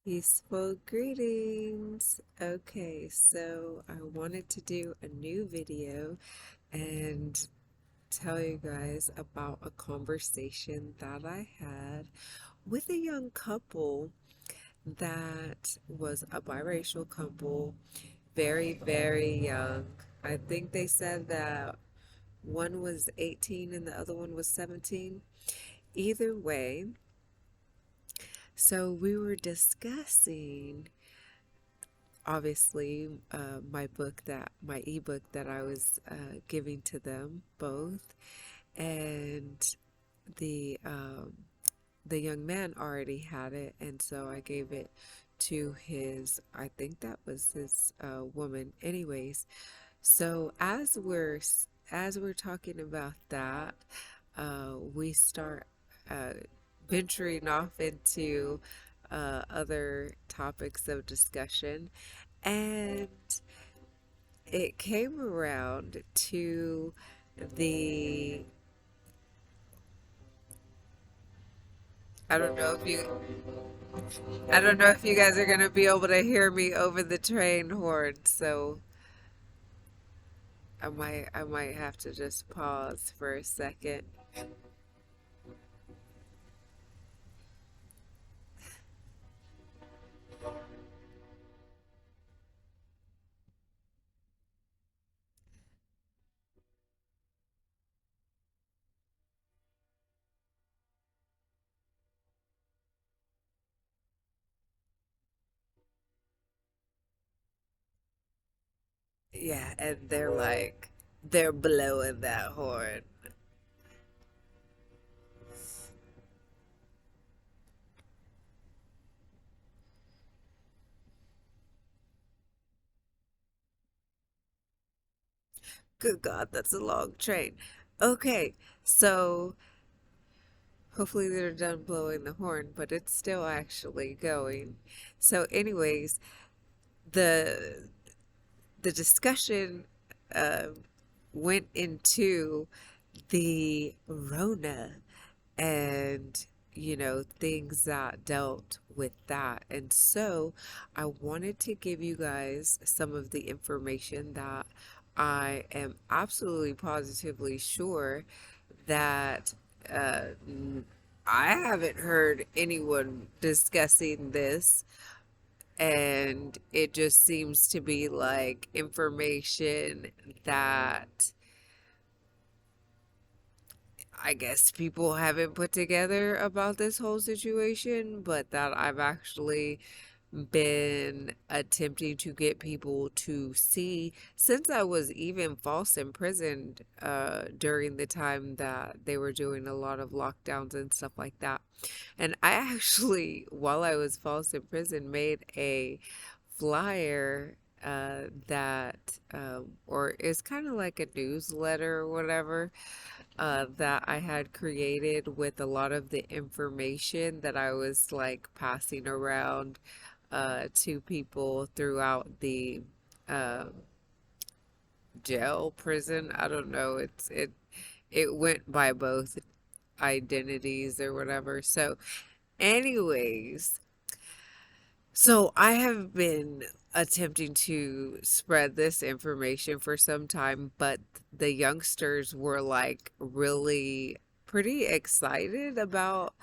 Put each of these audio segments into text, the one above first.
Peaceful greetings. Okay, so I wanted to do a new video and tell you guys about a conversation that I had with a young couple that was a biracial couple, very, very young. I think they said that one was 18 and the other one was 17. Either way, so we were discussing obviously my ebook that I was giving to them both, and the um, the young man already had it, and so I gave it to his, I think that was his woman. Anyways, so as we're talking about that, we start uh, venturing off into other topics of discussion, and it came around to the I don't know if you I don't know if you guys are gonna be able to hear me over the train horn, so I might have to just pause for a second. Yeah, and they're blowing that horn. Good God, that's a long train. Okay, so hopefully they're done blowing the horn, but it's still actually going. So, anyways, the the discussion uh, went into the Rona and things that dealt with that. And so I wanted to give you guys some of the information that I am absolutely positively sure that uh, I haven't heard anyone discussing this, and it just seems to be like information that I guess people haven't put together about this whole situation, but that I've actually been attempting to get people to see since I was even false imprisoned during the time that they were doing a lot of lockdowns and stuff like that. And I actually, while I was false imprisoned, made a flyer or is kind of like a newsletter or whatever, that I had created with a lot of the information that I was like passing around to people throughout the uh, jail, prison. I don't know. It went by both identities or whatever. So, anyways, so I have been attempting to spread this information for some time, but the youngsters were like really pretty excited about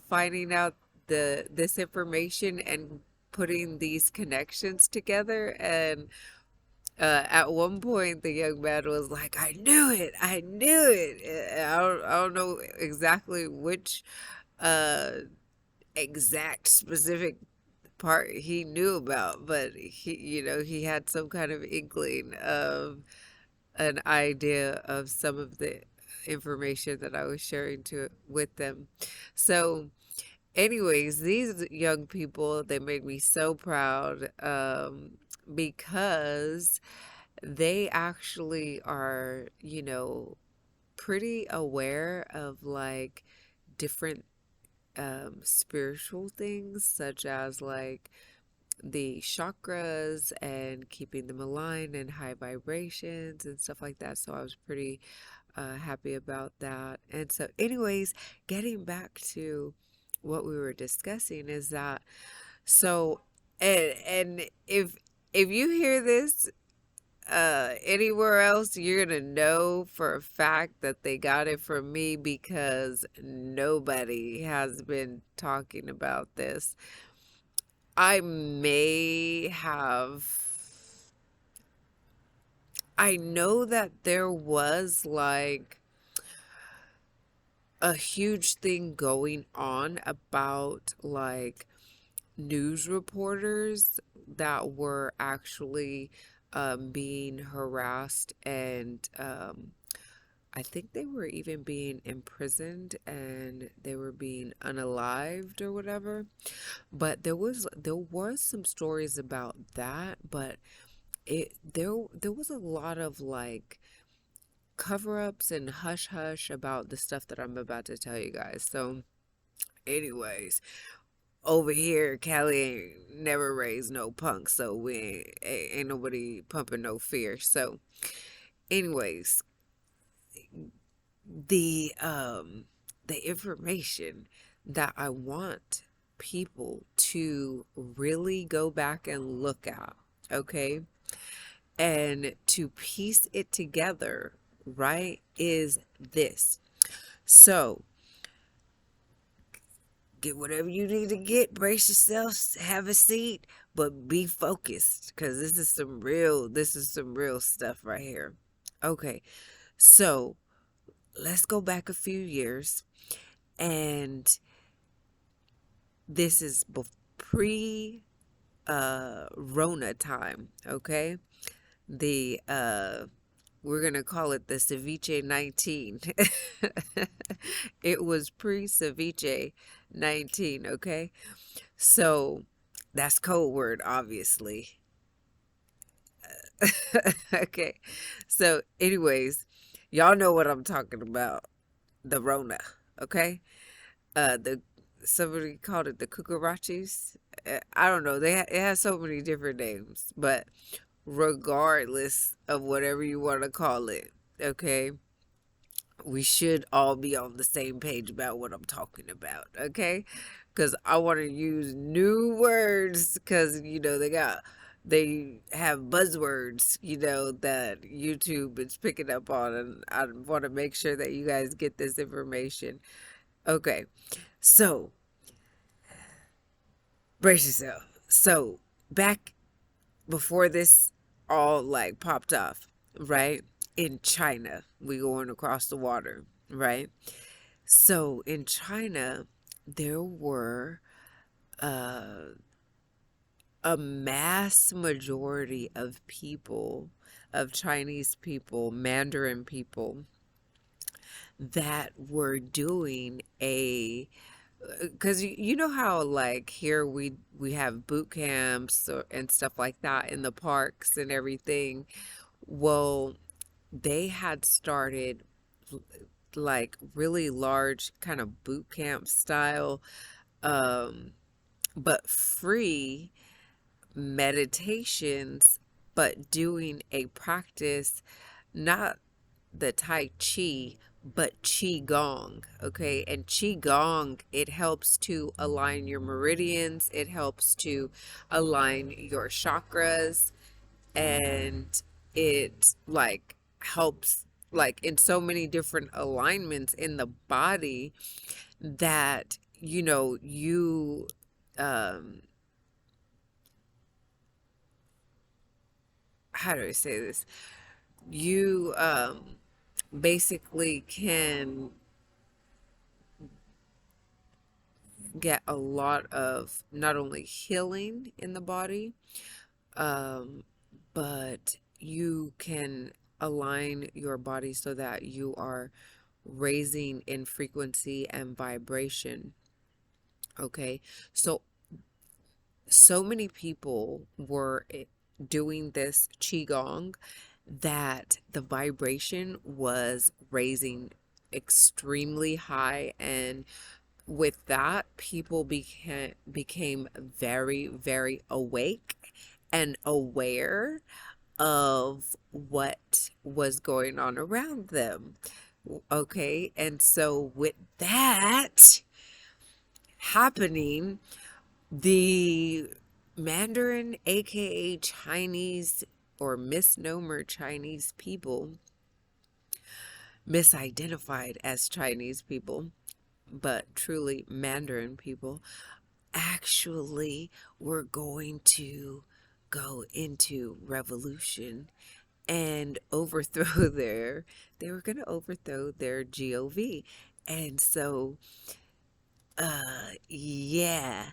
finding out this information and putting these connections together. And at one point the young man was like, I knew it. I don't know exactly which uh exact specific part he knew about, but he had some kind of inkling of an idea of some of the information that I was sharing to with them. So, anyways, these young people, they made me so proud, because they actually are, pretty aware of like different spiritual things, such as like the chakras and keeping them aligned and high vibrations and stuff like that. So I was pretty happy about that. And so, anyways, getting back to what we were discussing is that So, and if you hear this anywhere else, you're gonna know for a fact that they got it from me because nobody has been talking about this. I may have, I know that there was like a huge thing going on about like news reporters that were actually being harassed and I think they were even being imprisoned and they were being unalived or whatever. But there was some stories about that, but there was a lot of like cover-ups and hush hush about the stuff that I'm about to tell you guys. So anyways, over here, Cali ain't never raised no punk, so ain't nobody pumping no fear. So, anyways, the um the information that I want people to really go back and look at, okay, and to piece it together, right, is this. So, get whatever you need to get, brace yourself, have a seat, but be focused because this is some real stuff right here. Okay, so let's go back a few years, and this is pre Rona time, okay? The we're gonna call it the Ceviche 19. It was pre Ceviche 19, okay? So that's code word, obviously. Okay. So, anyways, y'all know what I'm talking about. The Rona, okay? The Somebody called it the cucarachas. I don't know. It has so many different names, but regardless of whatever you want to call it, okay? We should all be on the same page about what I'm talking about, okay? Because I want to use new words because, they have buzzwords, that YouTube is picking up on, and I want to make sure that you guys get this information. Okay, so brace yourself. So, back before this all like popped off, right? In China, we going across the water, right? So in China, there were uh, a mass majority of people, of Chinese people, Mandarin people, that were doing a because you know how like here we have boot camps and stuff like that in the parks and everything. Well, they had started like really large kind of boot camp style, um, but free meditations, but doing a practice, not the Tai Chi, but Qi Gong. Okay. And Qi Gong, it helps to align your meridians, it helps to align your chakras, and it like helps like in so many different alignments in the body that you um how do I say this, you basically can get a lot of not only healing in the body, um but you can align your body so that you are raising in frequency and vibration. Okay. So many people were doing this qigong that the vibration was raising extremely high, and with that people became very, very awake and aware of what was going on around them. Okay, and so with that happening, The Mandarin, aka Chinese or misnomer Chinese people, misidentified as Chinese people, but truly Mandarin people, actually were going to go into revolution and overthrow they were going to overthrow their GOV. And so, yeah,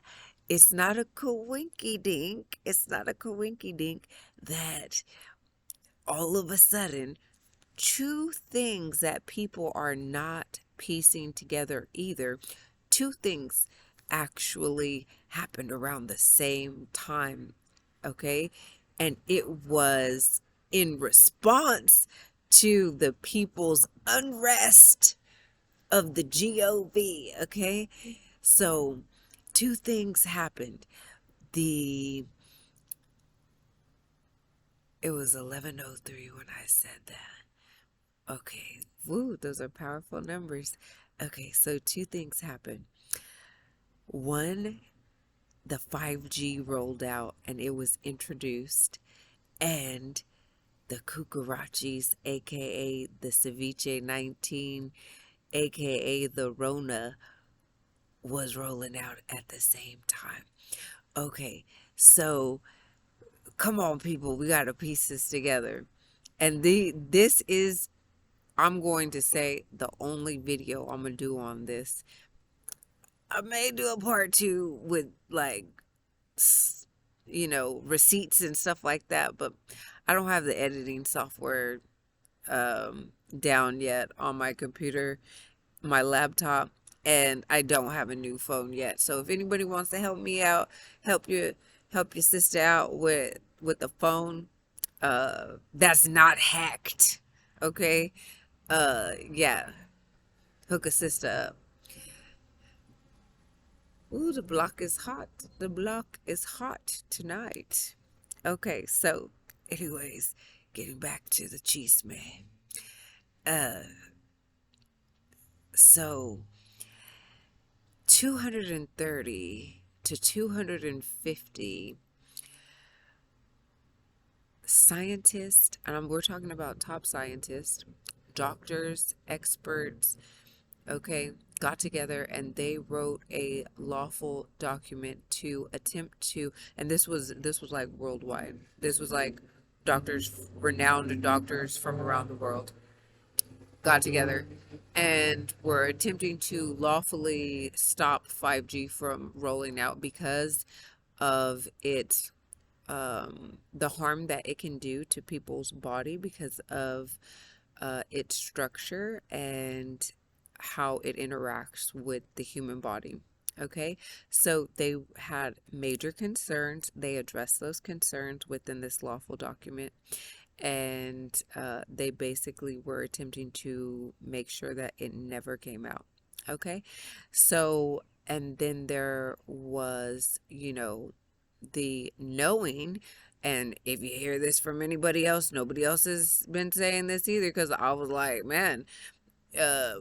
it's not a coinky dink. It's not a coinky dink that all of a sudden two things that people are not piecing together either. Two things actually happened around the same time, okay? And it was in response to the people's unrest of the GOV, okay? So, two things happened. The It was 11:03 when I said that. Okay. Woo, those are powerful numbers. Okay, so two things happened. One, the 5G rolled out and it was introduced, and the cucarachis, aka the Ceviche 19, aka the Rona, was rolling out at the same time. Okay, so come on, people, we got to piece this together. And this is, I'm going to say, the only video I'm going to do on this. I may do a part two with, like, receipts and stuff like that, but I don't have the editing software down yet on my computer, my laptop, and I don't have a new phone yet. So if anybody wants to help me out, help your sister out with the phone that's not hacked, okay? Yeah, hook a sister up. Ooh, the block is hot. The block is hot tonight. Okay, so anyways, getting back to the cheese man. So 230 to 250 scientists, and we're talking about top scientists, doctors, experts, okay, got together and they wrote a lawful document to attempt to, and this was like worldwide. This was like doctors, renowned doctors from around the world got together and were attempting to lawfully stop 5G from rolling out because of its the harm that it can do to people's body because of its structure and how it interacts with the human body. Okay, so they had major concerns. They addressed those concerns within this lawful document, and they basically were attempting to make sure that it never came out. Okay, so, and then there was, the knowing, and if you hear this from anybody else, nobody else has been saying this either, because I was like, man, uh,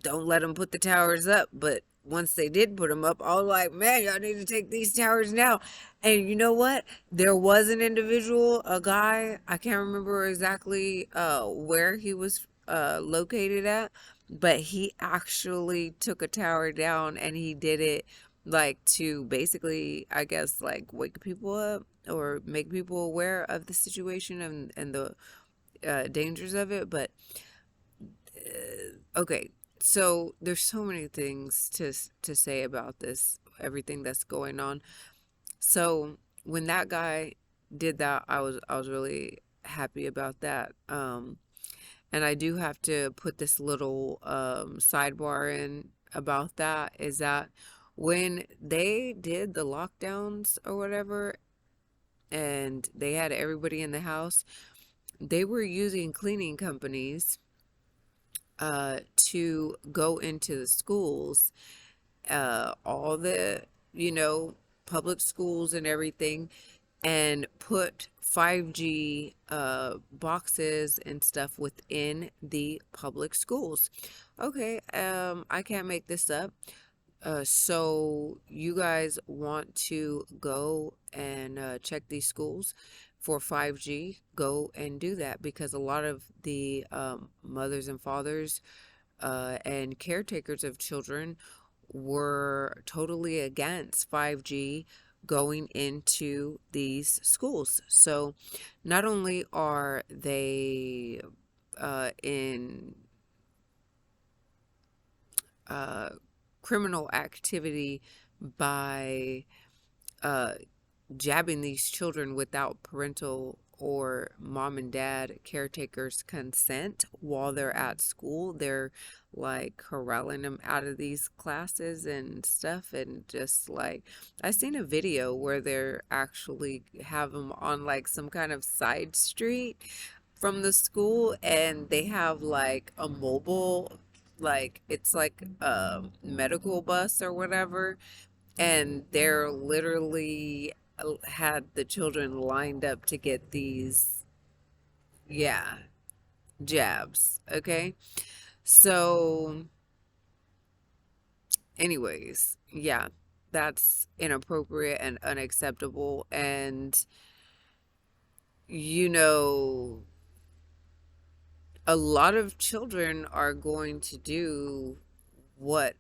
don't let them put the towers up. But once they did put them up, I was like, man, y'all need to take these towers down. And you know what? There was an individual, a guy, I can't remember exactly where he was located at, but he actually took a tower down, and he did it like to basically, I guess, like wake people up or make people aware of the situation and the dangers of it. But okay, so there's so many things to say about this, everything that's going on. So when that guy did that, I was really happy about that. And I do have to put this little sidebar in about that, is that when they did the lockdowns or whatever, and they had everybody in the house, they were using cleaning companies to go into the schools, all the, public schools and everything, and put 5G boxes and stuff within the public schools. Okay, I can't make this up. So you guys want to go and check these schools for 5G, go and do that, because a lot of the mothers and fathers and caretakers of children were totally against 5G going into these schools. So not only are they in uh, criminal activity by uh, jabbing these children without parental or mom and dad caretakers consent while they're at school. They're like corralling them out of these classes and stuff, and just like I seen a video where they're actually have them on like some kind of side street from the school, and they have like a mobile, like it's like a medical bus or whatever, and they're literally had the children lined up to get these, yeah, jabs. Okay. So anyways, yeah, that's inappropriate and unacceptable. And you know, a lot of children are going to do what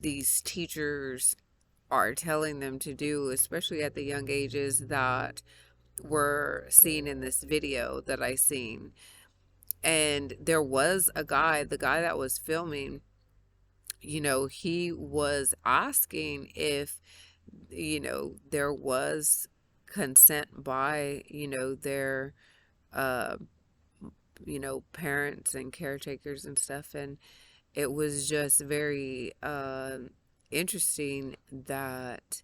these teachers are telling them to do, especially at the young ages that were seen in this video that I seen. And there was a guy, the guy that was filming, he was asking if, there was consent by, their, uh, parents and caretakers and stuff. And it was just very interesting that,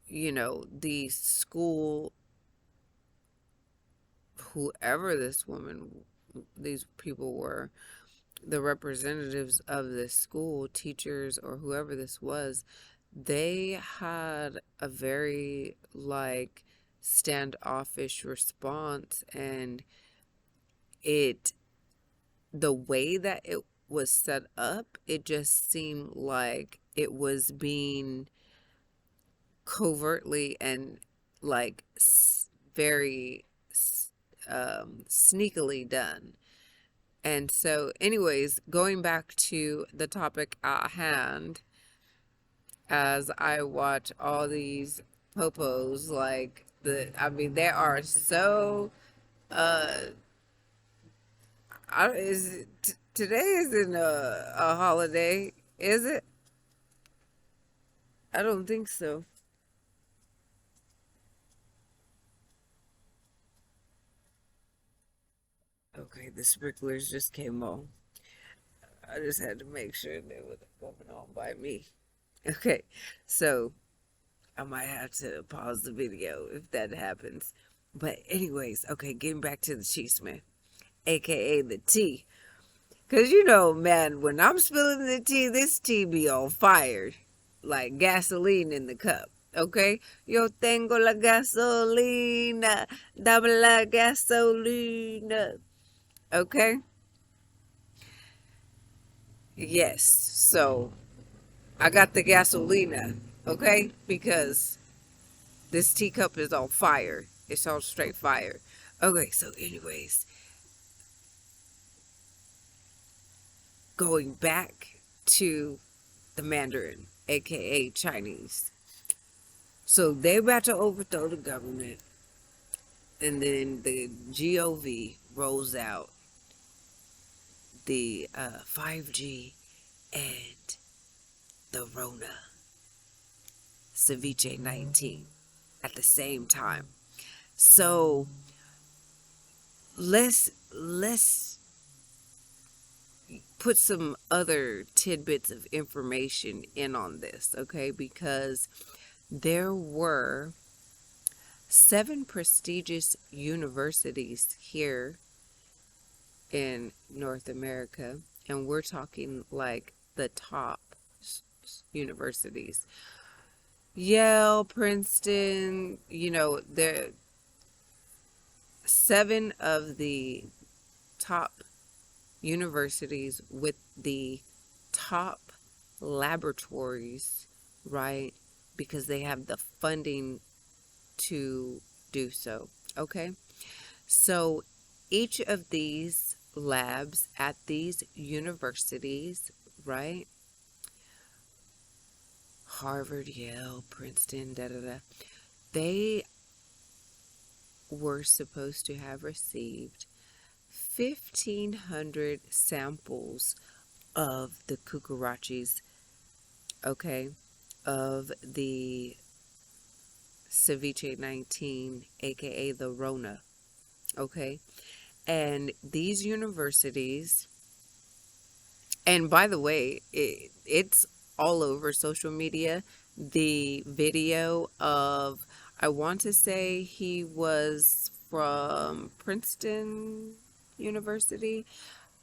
the school, whoever this woman, these people were, the representatives of this school, teachers or whoever this was, they had a very like standoffish response. And it, the way that it was set up, it just seemed like it was being covertly and like very sneakily done. And so, anyways, going back to the topic at hand, as I watch all these popos, like I mean, they are so, uh, today isn't a holiday, is it? I don't think so. Okay, the sprinklers just came on. I just had to make sure they were going on by me. Okay, so I might have to pause the video if that happens. But anyways, okay, getting back to the cheeseman, aka the tea. Cause man, when I'm spilling the tea, this tea be on fire. Like gasoline in the cup. Okay? Yo tengo la gasolina. Dame la gasolina. Okay? Yes. So I got the gasolina. Okay? Because this teacup is on fire. It's on straight fire. Okay, so anyways, going back to the Mandarin, aka Chinese. So they about to overthrow the government, and then the GOV rolls out the 5G and the Rona Ceviche 19 at the same time. So let's put some other tidbits of information in on this, okay? Because there were 7 prestigious universities here in North America, and we're talking like the top universities. Yale, Princeton, there 7 of the top universities with the top laboratories, right? Because they have the funding to do so. Okay. So each of these labs at these universities, right? Harvard, Yale, Princeton, da da da. They were supposed to have received 1,500 samples of the cucarachas, okay, of the ceviche 19, aka the Rona, okay? And these universities, and by the way, it's all over social media. The video of, I want to say he was from Princeton University.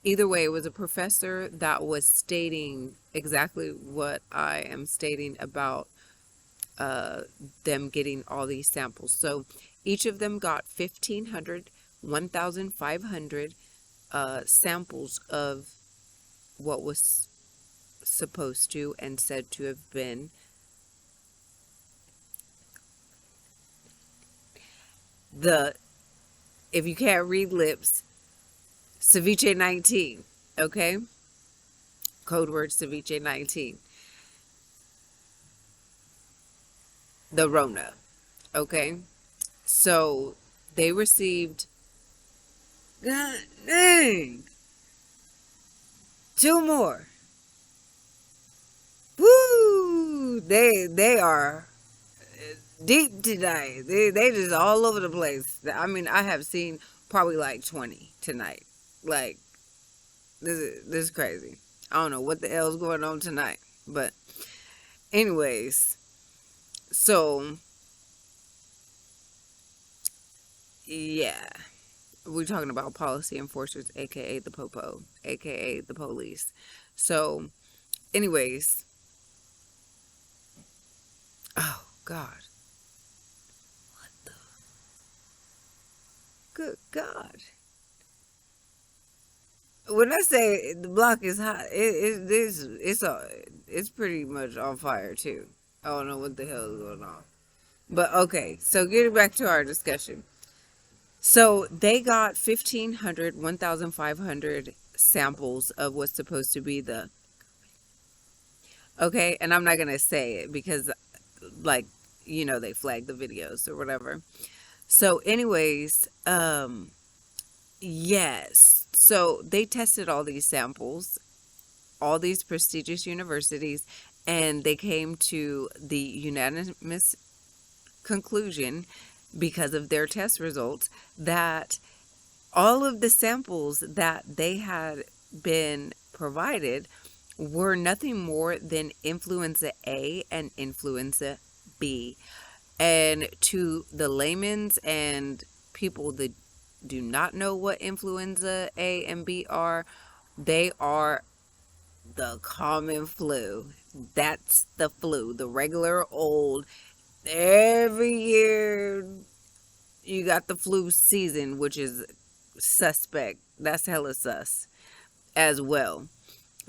Either way, it was a professor that was stating exactly what I am stating about uh, them getting all these samples. So each of them got 1,500, 1,500 samples of what was supposed to and said to have been the, if you can't read lips, ceviche 19, okay? Code word ceviche 19. The Rona, okay? So they received, God dang, 2 more. Woo! They are deep tonight. They just all over the place. I mean, I have seen probably like 20 tonight. Like, this is crazy. I don't know what the hell's going on tonight. But anyways, so yeah. We're talking about policy enforcers, aka the popo, aka the police. So anyways, oh God. What the good God. When I say the block is hot, it's pretty much on fire too. I don't know what the hell is going on. But okay, so getting back to our discussion. So they got 1,500, 1,500 samples of what's supposed to be the, okay, and I'm not going to say it because, like, you know, they flagged the videos or whatever. So anyways, yes. So they tested all these samples, all these prestigious universities, and they came to the unanimous conclusion, because of their test results, that all of the samples that they had been provided were nothing more than influenza A and influenza B. And to the layman's and people that do not know what influenza A and B are, they are the common flu. That's the flu, the regular old. Every year you got the flu season, which is suspect. That's hella sus as well.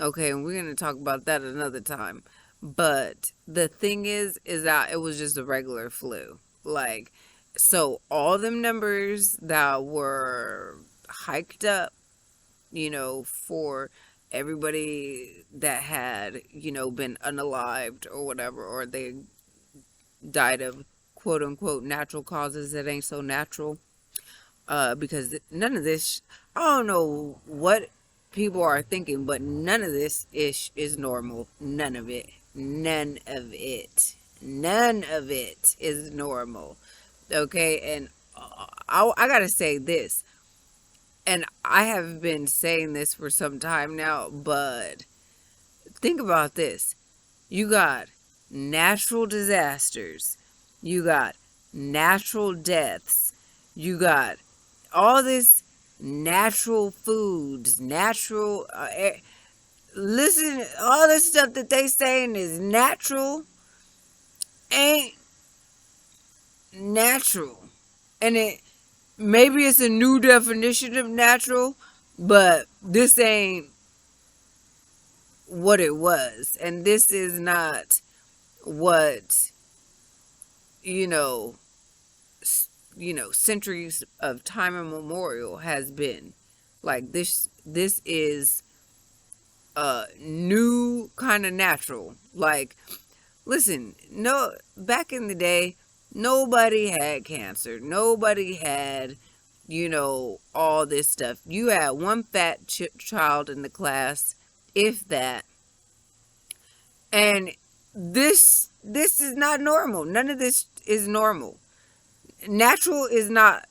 Okay, and we're going to talk about that another time. But the thing is that it was just a regular flu. Like, so all them numbers that were hiked up, you know, for everybody that had, you know, been unalived or whatever, or they died of quote unquote natural causes that ain't so natural, because none of this, I don't know what people are thinking, but none of this ish is normal. None of it is normal. Okay, and I gotta say this, and I have been saying this for some time now, but think about this. You got natural disasters, you got natural deaths, you got all this natural foods, natural listen, all this stuff that they saying is natural ain't natural. And it, maybe it's a new definition of natural, but this ain't what it was. And this is not what, you know, centuries of time immemorial has been. Like this is a new kind of natural. Like, listen, no, back in the day, nobody had cancer. Nobody had, all this stuff. You had one fat child in the class, if that. And this is not normal. None of this is normal. Natural is not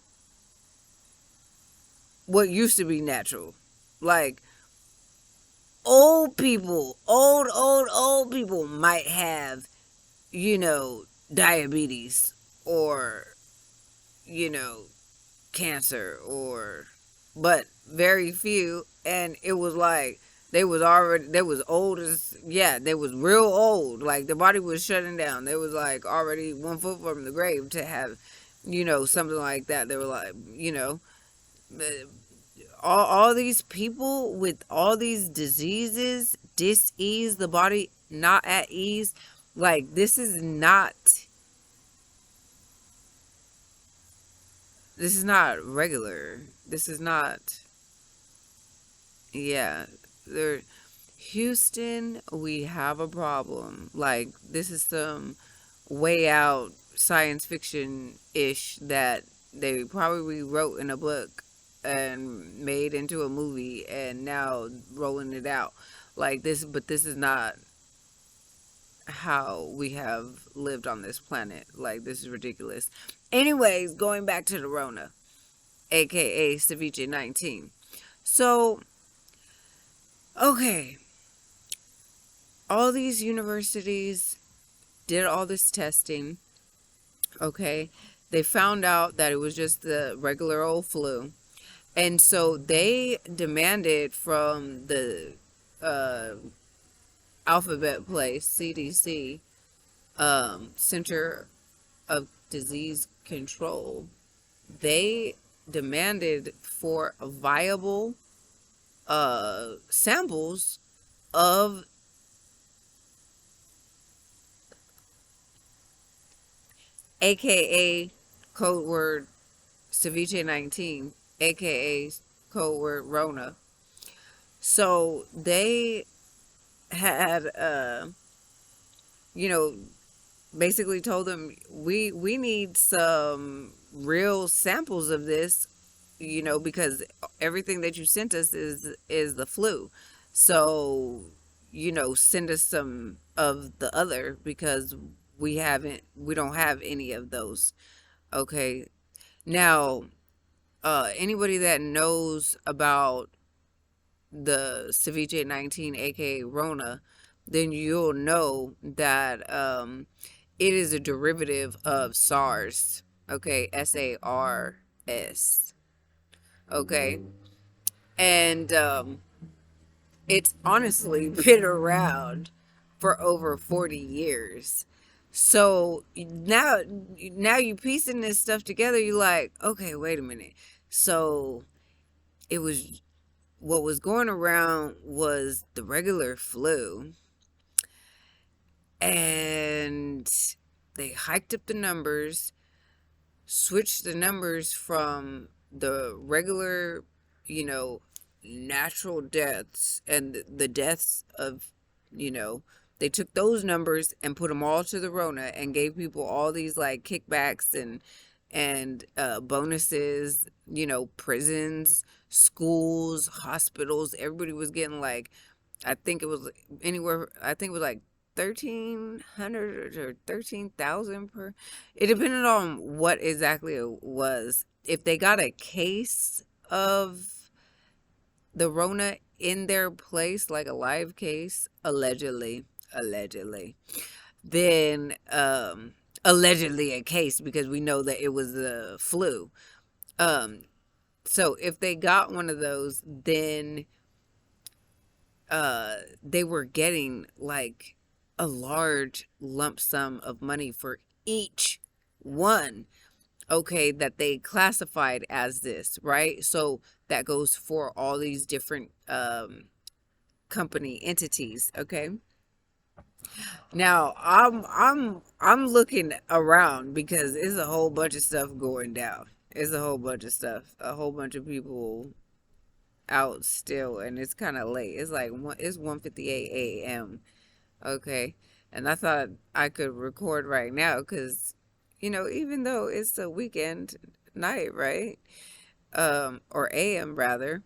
what used to be natural. Like, old people, old people might have, diabetes or, you know, cancer but very few. And it was like, they was old as, yeah, they was real old. Like, the body was shutting down. They was like already 1 foot from the grave to have, something like that. They were like, all these people with all these diseases, dis-ease, the body not at ease. Like, this is not regular. This is not, yeah. There, Houston, we have a problem. Like, this is some way out science fiction ish that they probably wrote in a book and made into a movie and now rolling it out like this. But this is not how we have lived on this planet. Like, this is ridiculous. Anyways, going back to the Rona, aka Ceviche 19. So, okay, all these universities did all this testing. Okay, they found out that it was just the regular old flu. And so they demanded from the alphabet place, CDC, Center of Disease Control, they demanded for viable samples of AKA code word Ceviche 19, aka code word Rona. So they had, you know, basically told them, we need some real samples of this, because everything that you sent us is the flu. So, send us some of the other, because we don't have any of those. Okay. Now, anybody that knows about the Ceviche 19, aka Rona, then you'll know that it is a derivative of SARS. Okay, SARS. Okay, and it's honestly been around for over 40 years. So now you piecing this stuff together, you're like, okay, wait a minute. So it was, what was going around was the regular flu, and they hiked up the numbers, switched the numbers from the regular, you know, natural deaths and the deaths of, you know, they took those numbers and put them all to the Rona and gave people all these like kickbacks and bonuses, prisons, schools, hospitals. Everybody was getting like, I think it was I think it was like 1,300 or 13,000 per. It depended on what exactly it was. If they got a case of the Rona in their place, like a live case, allegedly, then allegedly a case, because we know that it was the flu. Um, so if they got one of those, then they were getting like a large lump sum of money for each one, okay, that they classified as this, right? So that goes for all these different company entities. Okay. Now I'm looking around because it's a whole bunch of stuff going down. It's a whole bunch of stuff. A whole bunch of people out still, and it's kind of late. It's like it's 1:58 a.m. Okay, and I thought I could record right now because, even though it's a weekend night, right? Or a.m. rather,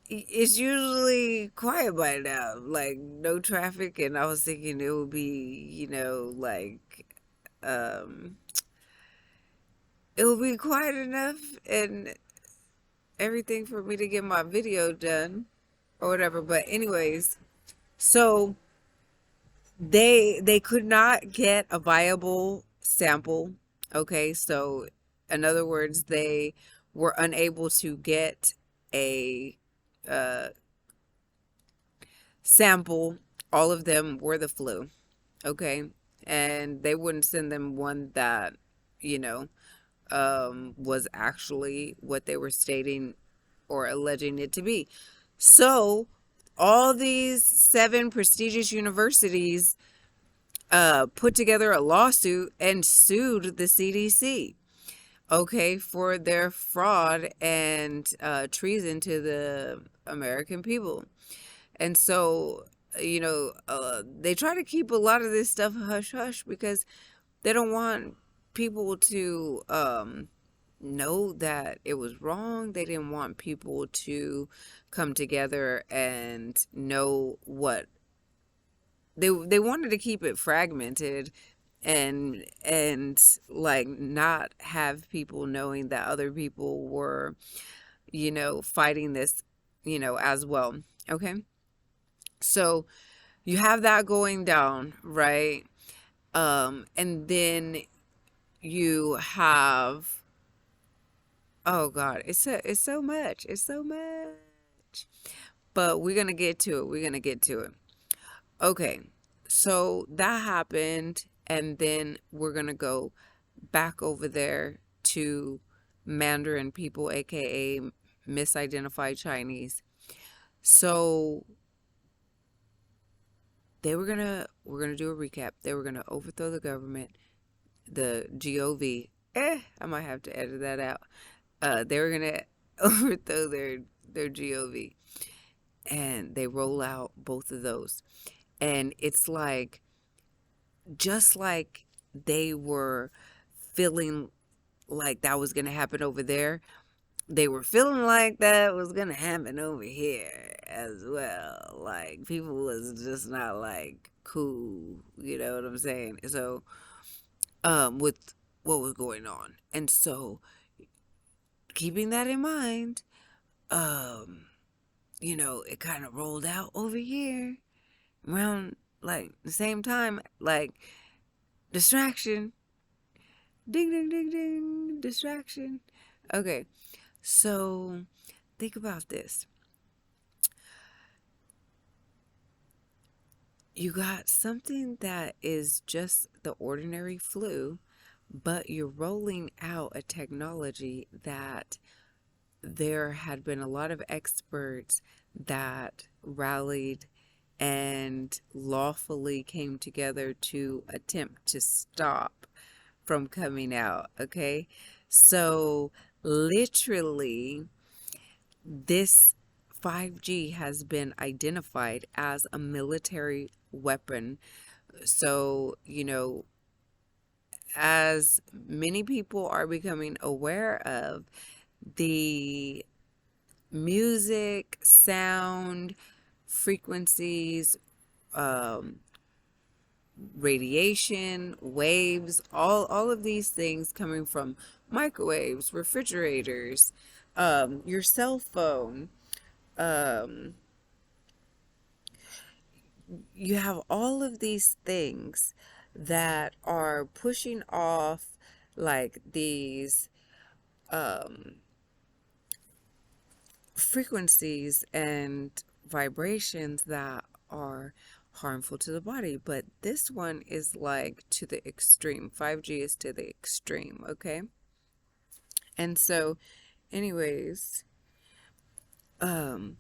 it's usually quiet by now, like no traffic, and I was thinking it would be, um, it would be quiet enough and everything for me to get my video done or whatever. But anyways, so they could not get a viable sample. Okay, so in other words, they were unable to get a uh, sample. All of them were the flu. Okay, and they wouldn't send them one that you know was actually what they were stating or alleging it to be. So all these 7 prestigious universities put together a lawsuit and sued the CDC, okay, for their fraud and treason to the American people. And so, they try to keep a lot of this stuff hush hush because they don't want people to know that it was wrong. They didn't want people to come together and know what they wanted to keep it fragmented and like not have people knowing that other people were, fighting this, as well. Okay. So you have that going down, right? And then you have, oh God, it's so much. It's so much. But we're gonna get to it. We're gonna get to it. Okay, so that happened, and then we're gonna go back over there to Mandarin people, aka misidentified Chinese. So we're gonna do a recap. They were gonna overthrow the government, the GOV. I might have to edit that out. They were gonna overthrow their GOV, and they roll out both of those. And it's like, just like they were feeling like that was going to happen over there, they were feeling like that was going to happen over here as well. Like, people was just not like cool, you know what I'm saying? So, with what was going on. And so, keeping that in mind, um, it kind of rolled out over here around like the same time, like distraction. Ding, ding, ding, ding. Distraction. Okay. So think about this. You got something that is just the ordinary flu, but you're rolling out a technology that there had been a lot of experts that rallied and lawfully came together to attempt to stop from coming out. Okay, so literally this 5G has been identified as a military weapon. So, as many people are becoming aware of, the music, sound, frequencies, um, radiation, waves, all of these things coming from microwaves, refrigerators, your cell phone, um, you have all of these things that are pushing off like these um, frequencies and vibrations that are harmful to the body. But this one is like to the extreme. 5G is to the extreme, okay? And so, anyways, um,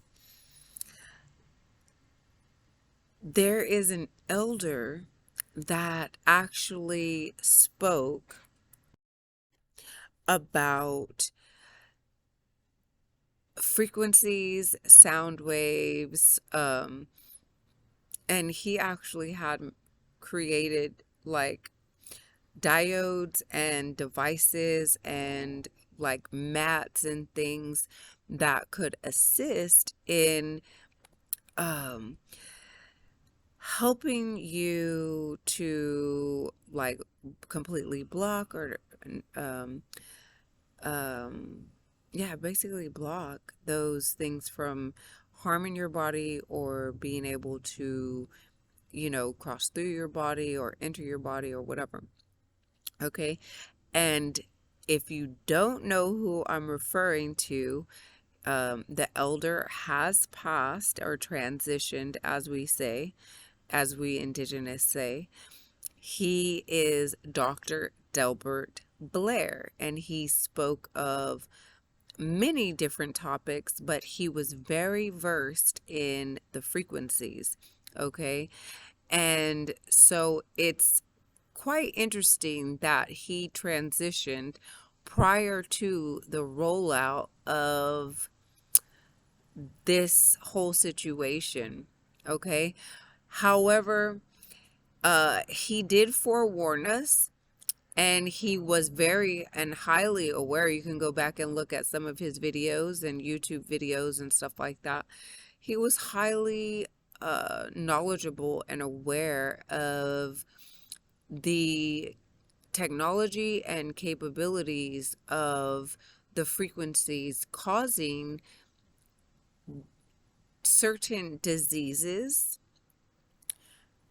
there is an elder that actually spoke about frequencies, sound waves, and he actually had created like diodes and devices and like mats and things that could assist in um, helping you to like completely block or um, um, yeah, basically block those things from harming your body or being able to, cross through your body or enter your body or whatever. Okay. And if you don't know who I'm referring to, the elder has passed or transitioned, as we say, as we Indigenous say. He is Dr. Delbert Blair, and he spoke of many different topics, but he was very versed in the frequencies. Okay. And so it's quite interesting that he transitioned prior to the rollout of this whole situation. Okay. However, he did forewarn us, and he was very and highly aware. You can go back and look at some of his videos and YouTube videos and stuff like that. He was highly knowledgeable and aware of the technology and capabilities of the frequencies causing certain diseases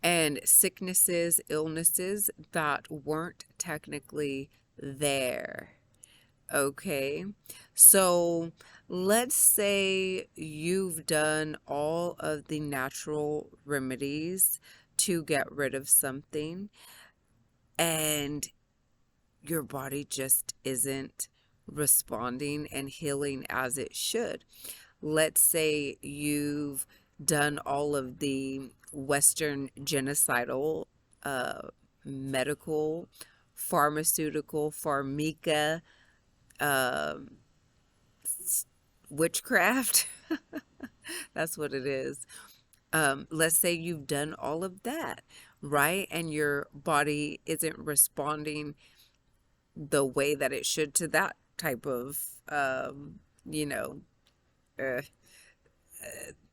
and sicknesses, illnesses that weren't technically there. Okay, so let's say you've done all of the natural remedies to get rid of something, and your body just isn't responding and healing as it should. Let's say you've done all of the Western genocidal, uh, medical, pharmaceutical, pharmica, um, witchcraft. That's what it is. Let's say you've done all of that, right? And your body isn't responding the way that it should to that type of, you know, uh,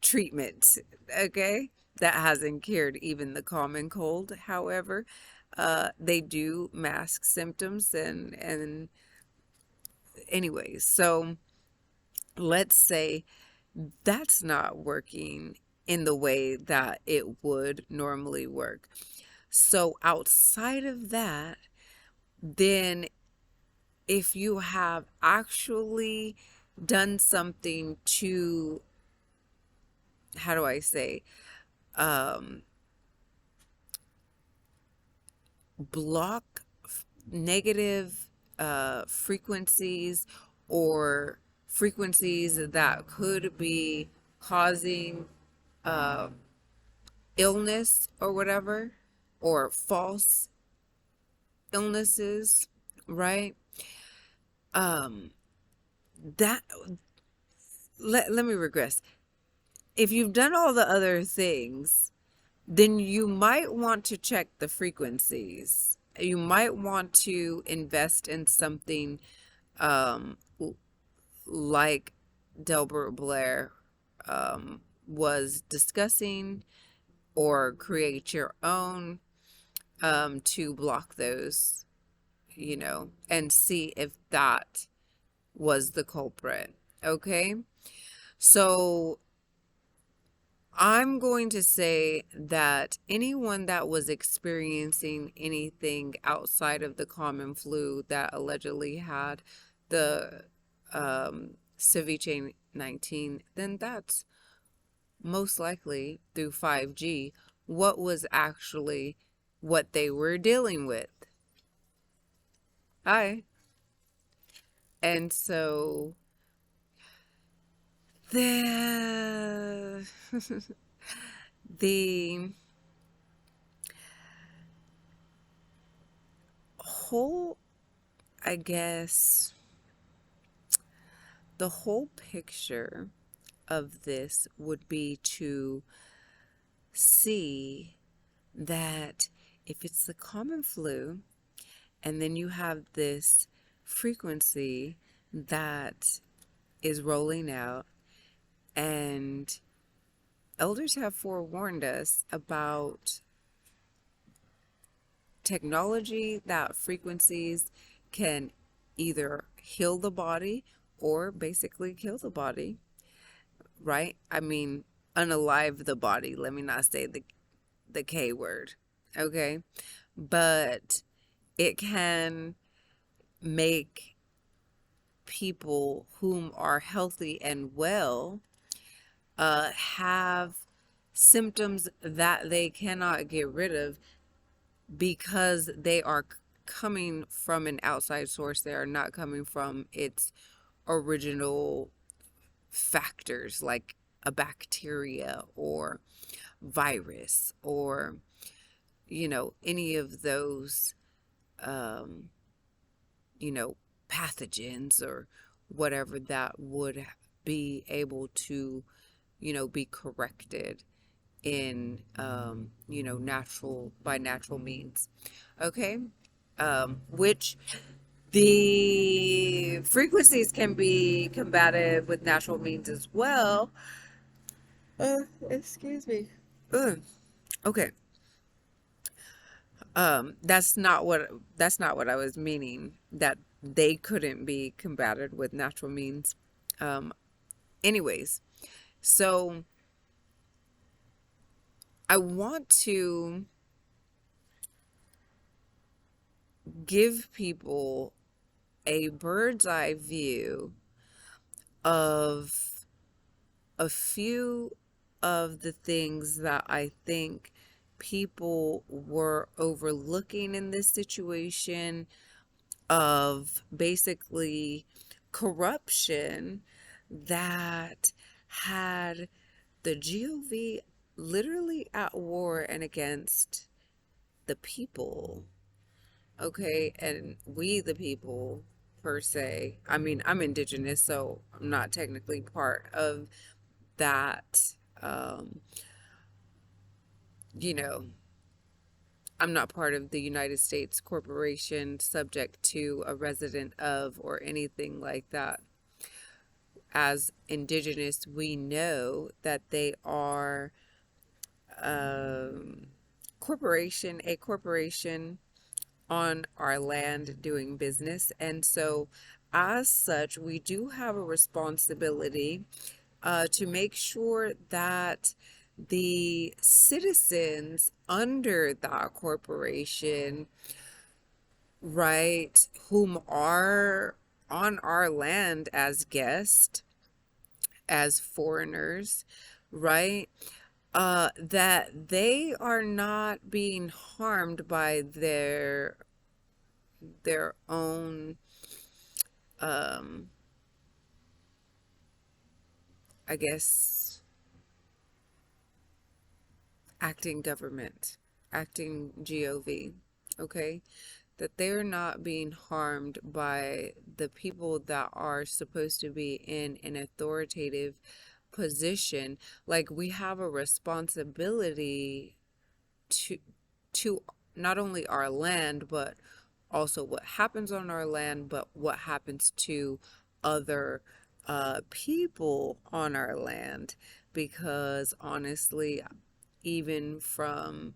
treatment. Okay. That hasn't cured even the common cold. However, they do mask symptoms and anyways, so let's say that's not working in the way that it would normally work. So outside of that, then if you have actually done something to, how do I say, um, block negative frequencies or frequencies that could be causing uh, illness or whatever, or false illnesses, right? Um, that let me regress. If you've done all the other things, then you might want to check the frequencies. You might want to invest in something um, like Delbert Blair was discussing, or create your own to block those, and see if that was the culprit. Okay. So I'm going to say that anyone that was experiencing anything outside of the common flu that allegedly had the ceviche 19, then that's most likely through 5G what was actually what they were dealing with. Hi. And so the the whole, I guess, the whole picture of this would be to see that if it's the common flu, and then you have this frequency that is rolling out, and elders have forewarned us about technology that frequencies can either heal the body or basically kill the body, right? I mean, unalive the body. Let me not say the K word, okay? But it can make people whom are healthy and well have symptoms that they cannot get rid of because they are coming from an outside source. They are not coming from its original factors like a bacteria or virus or, any of those, um, you know, pathogens or whatever that would be able to, be corrected in, by natural means. Okay. Which the frequencies can be combated with natural means as well. Excuse me. Ugh. Okay. That's not what I was meaning, that they couldn't be combated with natural means. Um, anyways, so I want to give people a bird's eye view of a few of the things that I think people were overlooking in this situation of basically corruption that had the GOV literally at war and against the people. Okay, and we the people per se. I mean, I'm Indigenous, so I'm not technically part of that. Um, you know, I'm not part of the United States corporation subject to a resident of or anything like that. As Indigenous, we know that they are um, a corporation on our land doing business. And so, as such, we do have a responsibility to make sure that the citizens under that corporation, right, whom are on our land as guests, as foreigners, right, that they are not being harmed by their own, um, I guess, acting government, acting GOV, okay? That they're not being harmed by the people that are supposed to be in an authoritative position. Like, we have a responsibility to to not only our land, but also what happens on our land, but what happens to other people on our land. Because honestly, even from,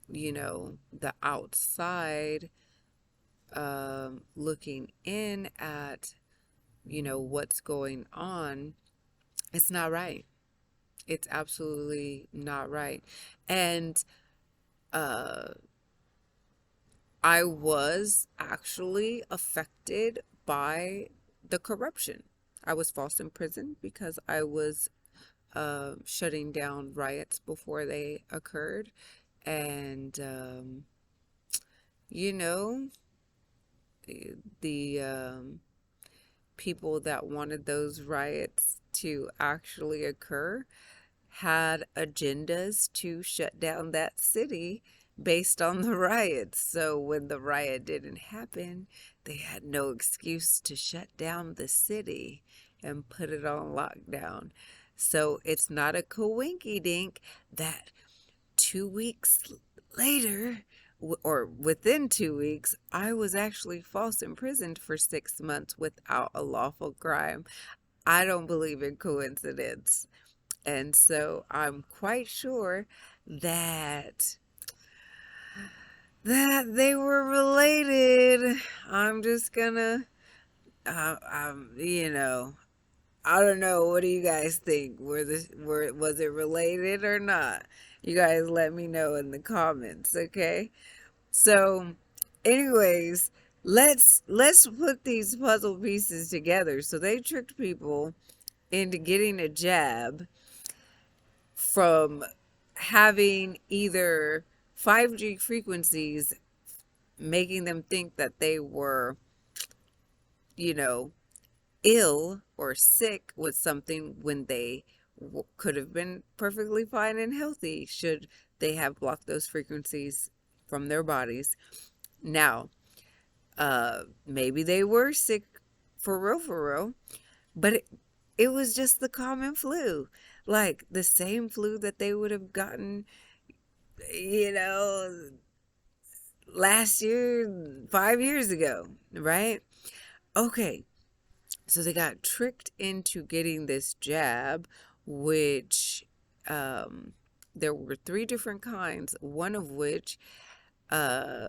the outside, looking in at, what's going on, it's not right. It's absolutely not right. And uh, I was actually affected by the corruption. I was false in prison because I was shutting down riots before they occurred. And, you know, the people that wanted those riots to actually occur, had agendas to shut down that city based on the riots. So when the riot didn't happen, they had no excuse to shut down the city and put it on lockdown. So it's not a coinky dink that 2 weeks later, or within 2 weeks, I was actually false imprisoned for 6 months without a lawful crime. I don't believe in coincidence. And so I'm quite sure that they were related. I'm just gonna, you know, I don't know. What do you guys think? Was it related or not? You guys let me know in the comments, okay? So, anyways, let's put these puzzle pieces together. So they tricked people into getting a jab from having either 5G frequencies making them think that they were, you know, ill or sick with something when they could have been perfectly fine and healthy should they have blocked those frequencies from their bodies. Now, maybe they were sick for real, but it was just the common flu, like the same flu that they would have gotten, you know, last year, 5 years ago, right? Okay, so they got tricked into getting this jab, which there were three different kinds, one of which uh,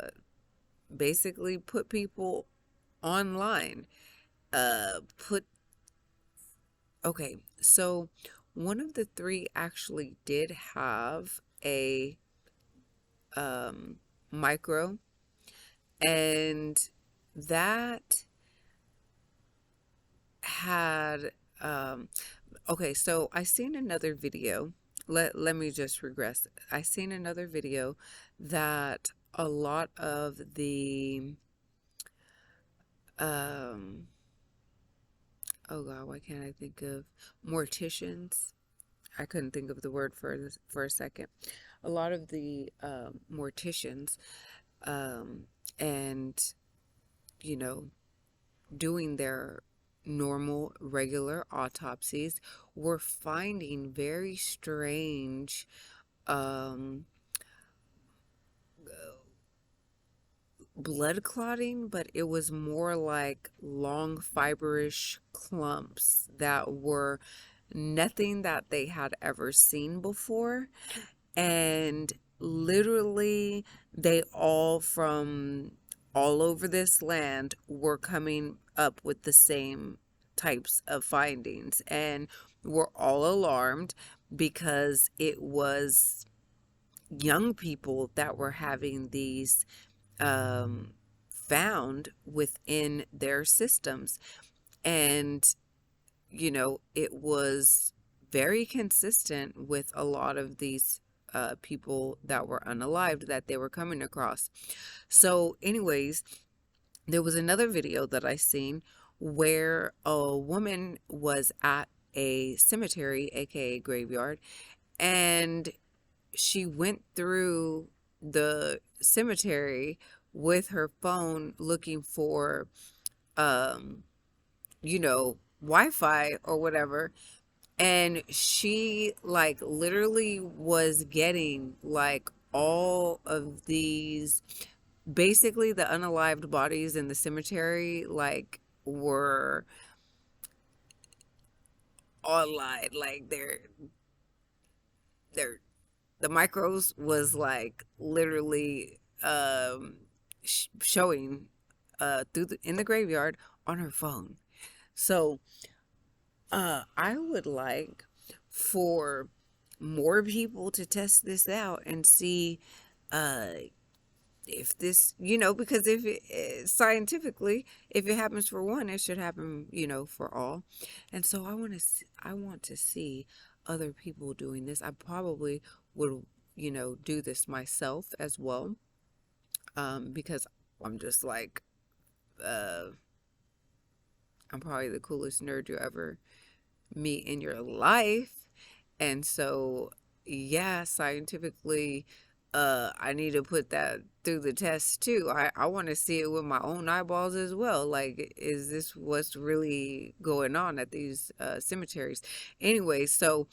basically put people online. Put Okay, so one of the three actually did have a micro, and that had okay, so I seen another video. Let me just regress. I seen another video that a lot of the um oh god, why can't I think of morticians? I couldn't think of the word for this for a second. A lot of the morticians um and you know doing their normal, regular autopsies were finding very strange um, blood clotting, but it was more like long, fiberish clumps that were nothing that they had ever seen before. And literally, they all from all over this land were coming up with the same types of findings, and were all alarmed because it was young people that were having these found within their systems. And it was very consistent with a lot of these people that were unalived that they were coming across. So, anyways, there was another video that I seen where a woman was at a cemetery, aka graveyard, and she went through the cemetery with her phone looking for Wi-Fi or whatever, and she like literally was getting like all of these, basically the unalived bodies in the cemetery like were online, like they're the micros was like literally showing in the graveyard on her phone. So I would like for more people to test this out and see uh, if this, because if scientifically, if it happens for one, it should happen, for all. And so I want to see other people doing this. I probably would, do this myself as well, because I'm just like, uh, I'm probably the coolest nerd you ever meet in your life. And so, yeah, scientifically, I need to put that through the test too. I want to see it with my own eyeballs as well. Like, is this what's really going on at these cemeteries? Anyway, so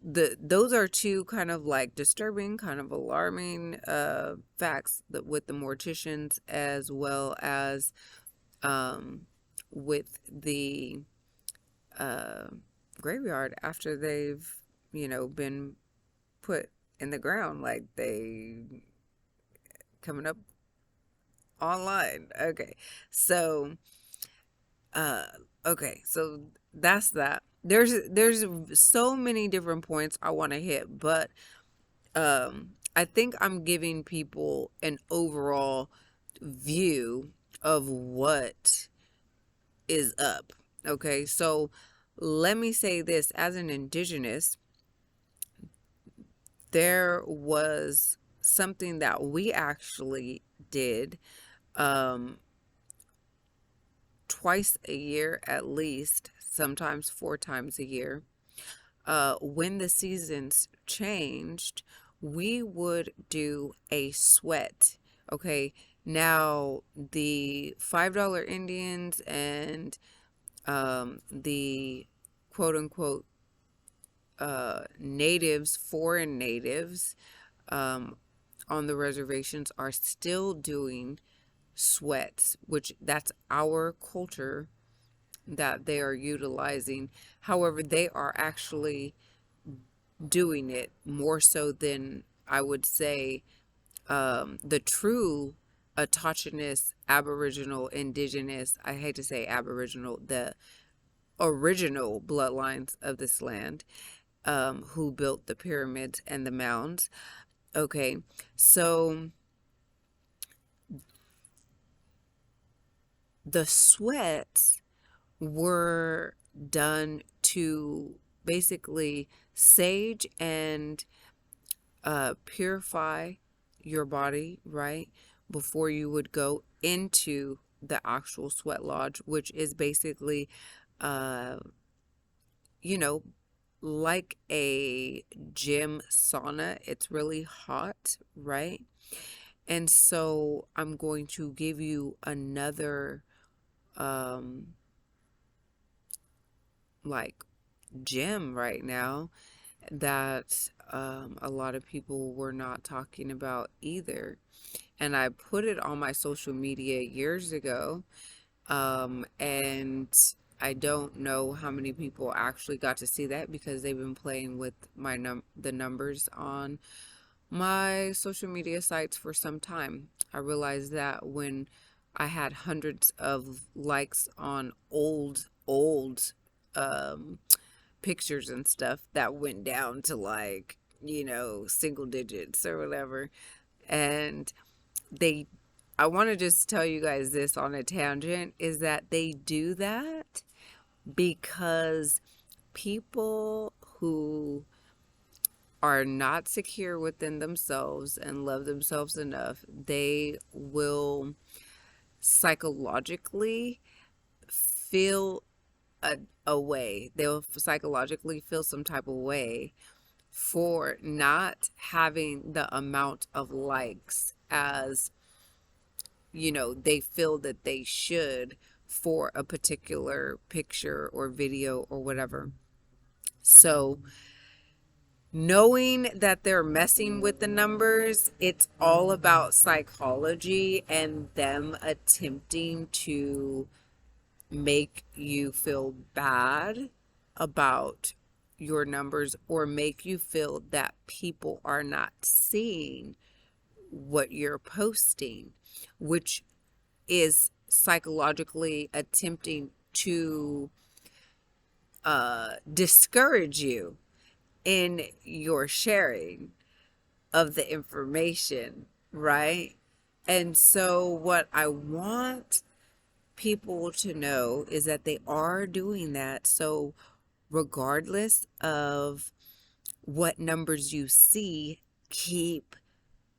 those are two kind of like disturbing, kind of alarming facts that with the morticians, as well as um, with the uh, graveyard after they've, been put in the ground, like they coming up online. Okay. So, uh, okay. So that's that. There's so many different points I want to hit, but I think I'm giving people an overall view of what is up. Okay. So let me say this, as an Indigenous, there was something that we actually did um, twice a year at least, sometimes four times a year. When the seasons changed, we would do a sweat. Okay, now the $5 Indians and the quote unquote natives, foreign natives, um, on the reservations are still doing sweats, which that's our culture that they are utilizing. However, they are actually doing it more so than, I would say, the true autochthonous, aboriginal, indigenous, I hate to say aboriginal, the original bloodlines of this land, who built the pyramids and the mounds. Okay, so the sweats were done to basically sage and purify your body, right? Before you would go into the actual sweat lodge, which is basically, uh, you know, like a gym sauna. It's really hot, right? And so I'm going to give you another um like gem right now that a lot of people were not talking about either. And I put it on my social media years ago. And I don't know how many people actually got to see that because they've been playing with the numbers on my social media sites for some time. I realized that when I had hundreds of likes on old um, pictures and stuff, that went down to like, single digits or whatever. And they, I want to just tell you guys this on a tangent, is that they do that because people who are not secure within themselves and love themselves enough, they will psychologically feel a way. They'll psychologically feel some type of way for not having the amount of likes as, they feel that they should for a particular picture or video or whatever. So, knowing that they're messing with the numbers, it's all about psychology and them attempting to make you feel bad about your numbers, or make you feel that people are not seeing what you're posting, which is psychologically attempting to discourage you in your sharing of the information, right? And so, what I want people to know is that they are doing that. So, regardless of what numbers you see, keep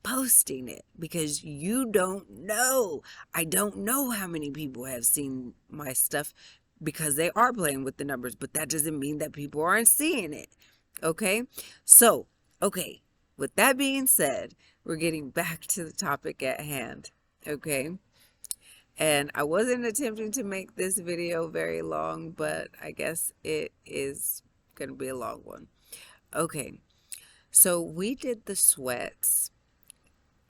posting it, because you don't know. I don't know how many people have seen my stuff because they are playing with the numbers, but that doesn't mean that people aren't seeing it. Okay? So, okay, with that being said, we're getting back to the topic at hand. Okay? And I wasn't attempting to make this video very long, but I guess it is going to be a long one. Okay, so we did the sweats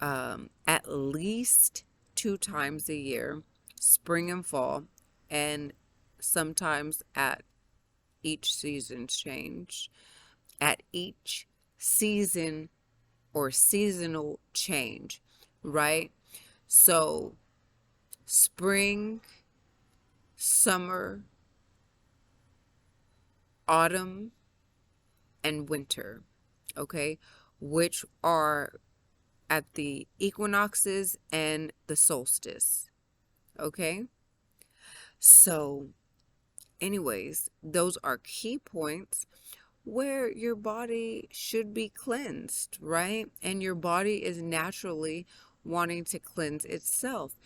at least 2 times a year, spring and fall, and sometimes at each season's change. At each season or seasonal change, right? So, spring, summer, autumn, and winter, okay? Which are at the equinoxes and the solstice, okay? So, anyways, those are key points where your body should be cleansed, right? And your body is naturally wanting to cleanse itself.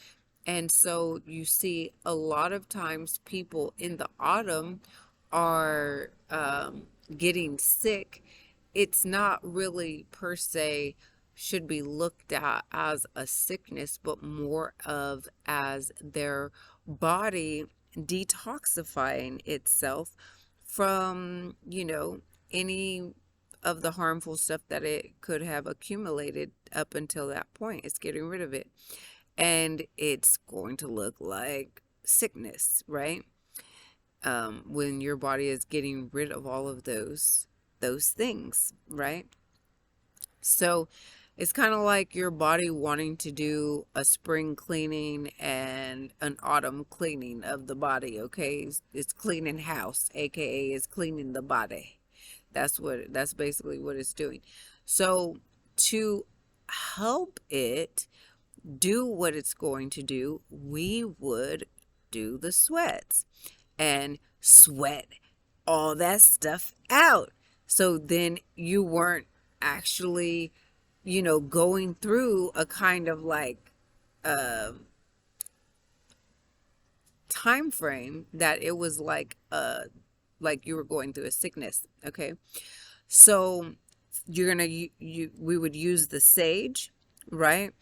And so you see a lot of times people in the autumn are getting sick. It's not really per se should be looked at as a sickness, but more of as their body detoxifying itself from, any of the harmful stuff that it could have accumulated up until that point. It's getting rid of it. And it's going to look like sickness, right? When your body is getting rid of all of those things, right? So it's kind of like your body wanting to do a spring cleaning and an autumn cleaning of the body, okay? It's cleaning house, aka it's cleaning the body. That's basically what it's doing. So to help it do what it's going to do, we would do the sweats and sweat all that stuff out. So then you weren't actually, going through a kind of uh, time frame that it was like you were going through a sickness. Okay, so we would use the sage, right?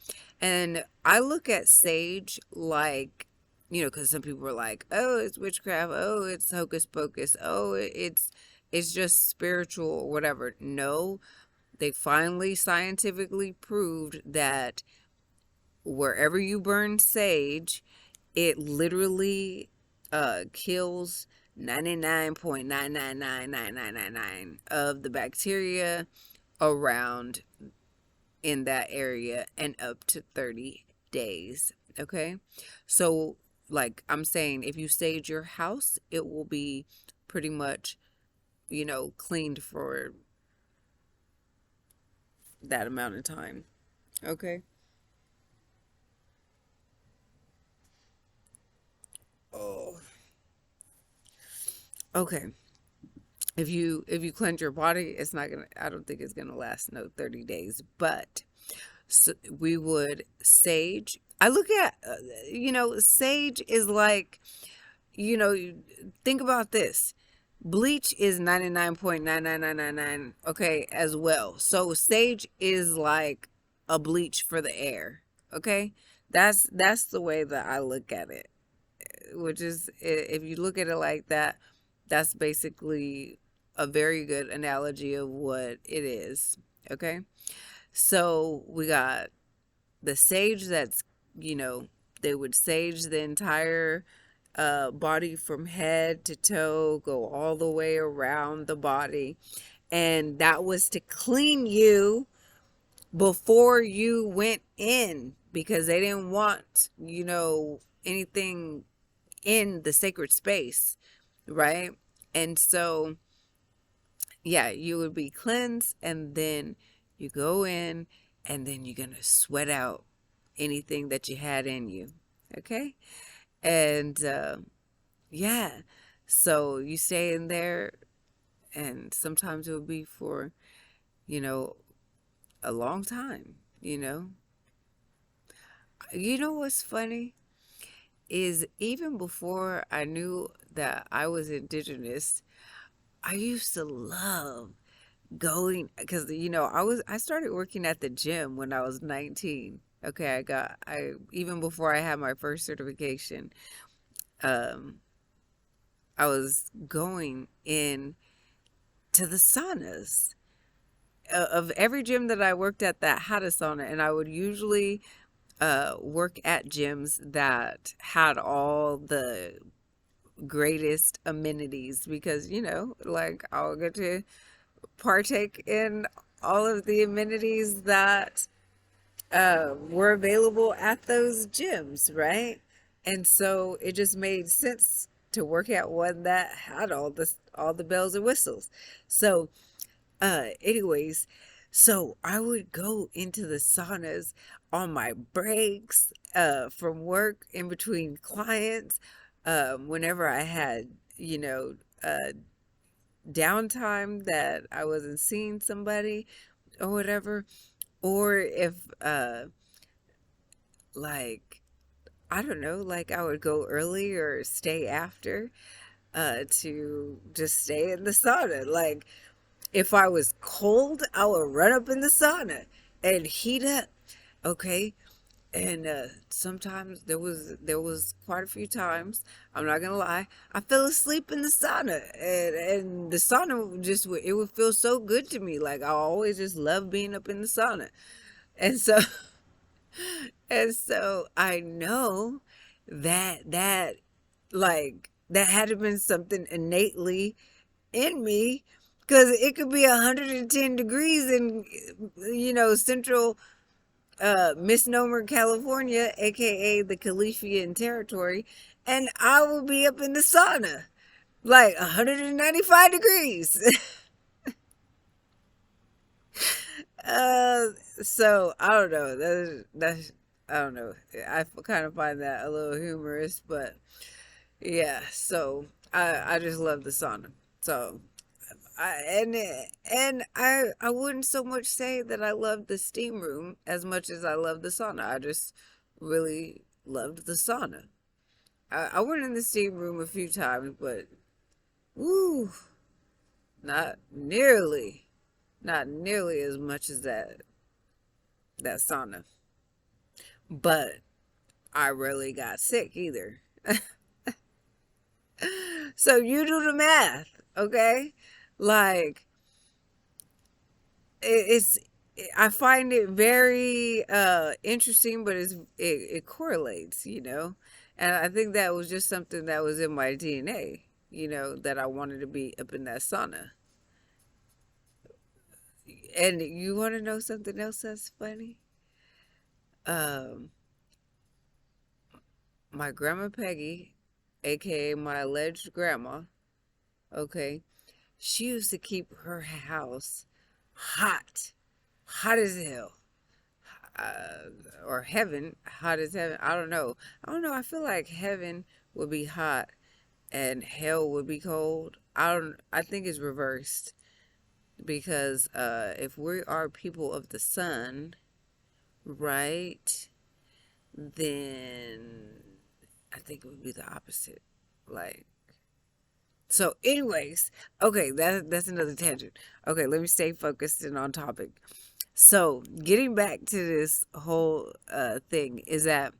And I look at sage like, because some people are like, oh, it's witchcraft, oh, it's hocus pocus, oh, it's just spiritual or whatever. No, they finally scientifically proved that wherever you burn sage, it literally kills 99.9999999 of the bacteria around in that area and up to 30 days. Okay, so like I'm saying, if you sage your house, it will be pretty much, cleaned for that amount of time. Okay. Oh. Okay. If you cleanse your body, it's not gonna. I don't think it's gonna last no 30 days. But so we would sage. I look at sage is like, think about this. Bleach is 99.99999, okay, as well. So sage is like a bleach for the air, okay? That's the way that I look at it, which is, if you look at it like that, that's basically a very good analogy of what it is, okay? So we got the sage that's, they would sage the entire body from head to toe, go all the way around the body. And that was to clean you before you went in, because they didn't want, anything in the sacred space, right? And so, yeah, you would be cleansed, and then you go in, and then you're going to sweat out anything that you had in you, okay? And yeah, so you stay in there, and sometimes it will be for, you know, a long time, you know. You know what's funny is even before I knew that I was indigenous, I used to love going, because I started working at the gym when I was 19. Okay, I even before I had my first certification, um, I was going in to the saunas of every gym that I worked at that had a sauna, and I would usually work at gyms that had all the greatest amenities because like I'll get to partake in all of the amenities that were available at those gyms, right? And so it just made sense to work at one that had all the bells and whistles. So anyways, so I would go into the saunas on my breaks from work in between clients, whenever I had, uh, downtime that I wasn't seeing somebody or whatever, or if, like, I don't know, like I would go early or stay after to just stay in the sauna. Like, if I was cold, I would run up in the sauna and heat up. Okay. And sometimes there was quite a few times, I'm not gonna lie, I fell asleep in the sauna, and the sauna it would feel so good to me. Like I always just love being up in the sauna, and so and so I know that like that had to have been something innately in me, because it could be 110 degrees in central misnomer California, aka the Califian territory, and I will be up in the sauna like 195 degrees. uh so I don't know, that's I don't know, I kind of find that a little humorous, but yeah, so I just love the sauna. So I wouldn't so much say that I loved the steam room as much as I loved the sauna. I just really loved the sauna. I went in the steam room a few times, but woo, not nearly, not nearly as much as that sauna. But I rarely got sick either. So you do the math, okay? Like it's I find it very interesting, but it correlates, and I think that was just something that was in my DNA, that I wanted to be up in that sauna. And you want to know something else that's funny? um my grandma Peggy, aka my alleged grandma, okay, she used to keep her house hot, hot as hell, uh, or heaven, hot as heaven. I don't know. I don't know. I feel like heaven would be hot and hell would be cold. I don't. I think it's reversed, because if we are people of the sun, right, then I think it would be the opposite. Like, so. Anyways, okay, that's another tangent. Okay, let me stay focused and on topic. So, getting back to this whole thing is that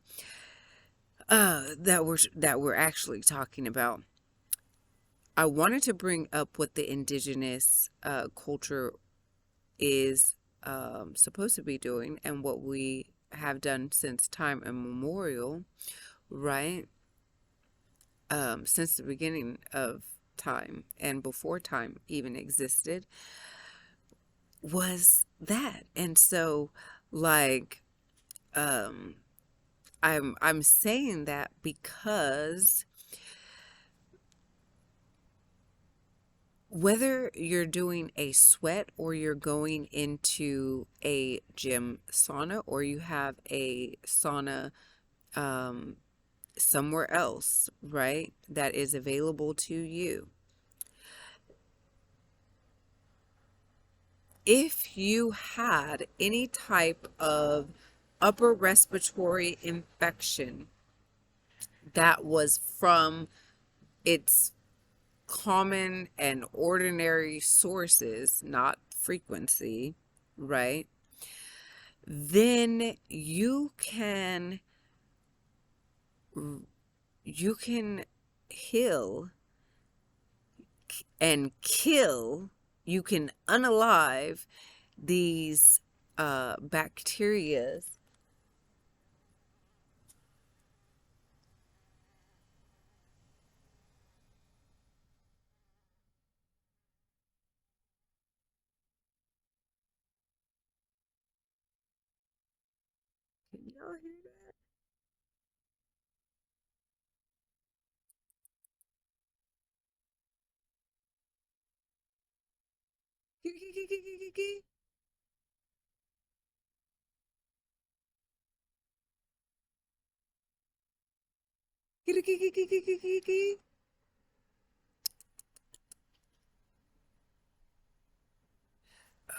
we're actually talking about. I wanted to bring up what the indigenous culture is supposed to be doing and what we have done since time immemorial, right? Since the beginning of time and before time even existed, was that. And so, like, um, I'm saying that because whether you're doing a sweat or you're going into a gym sauna or you have a sauna um, somewhere else, right, that is available to you, if you had any type of upper respiratory infection that was from its common and ordinary sources, not frequency, right? Then you can heal and kill, you can unalive these bacterias. Can y'all hear that?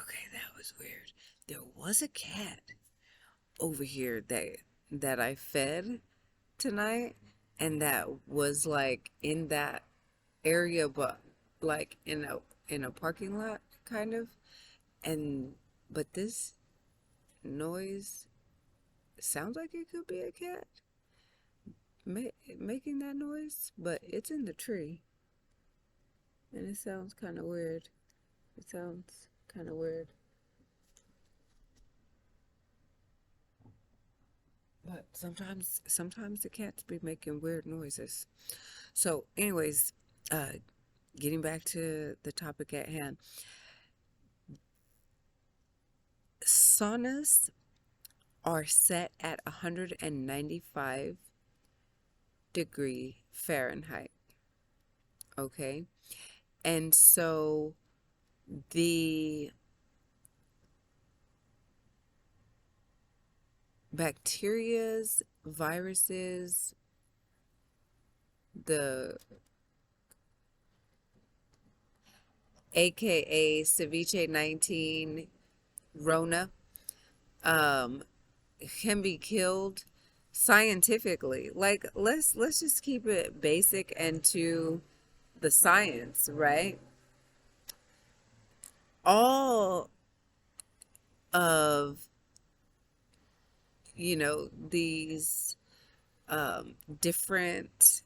Okay, that was weird. There was a cat over here that I fed tonight, and that was like in that area, but like in a parking lot kind of. And but this noise sounds like it could be a cat making that noise, but it's in the tree, and it sounds kind of weird. It sounds kind of weird. But sometimes the cats be making weird noises. So, anyways, uh, getting back to the topic at hand, saunas are set at 195-degree Fahrenheit. Okay, and so the bacterias, viruses, the aka ceviche 19, Rona, um, can be killed scientifically. Like let's just keep it basic and to the science, right? All of these different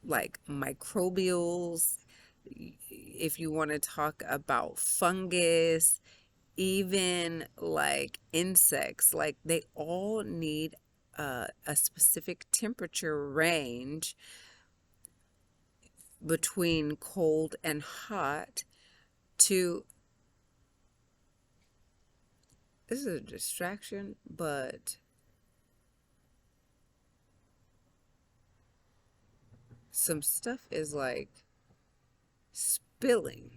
like microbials, if you want to talk about fungus, even like insects, like they all need a specific temperature range between cold and hot to, this is a distraction, but some stuff is like spilling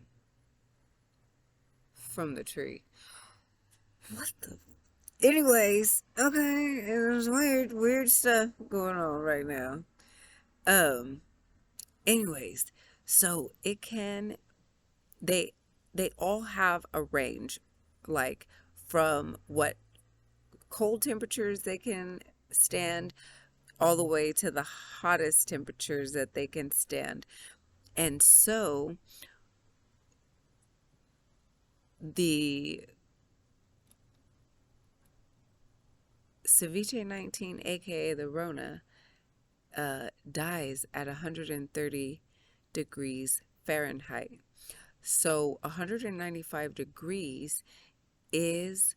from the tree. What the? Anyways, okay, there's weird stuff going on right now. Um, anyways, so it can, they they all have a range, like from what cold temperatures they can stand all the way to the hottest temperatures that they can stand. And so the ceviche 19, aka the Rona, dies at 130 degrees Fahrenheit. So 195 degrees is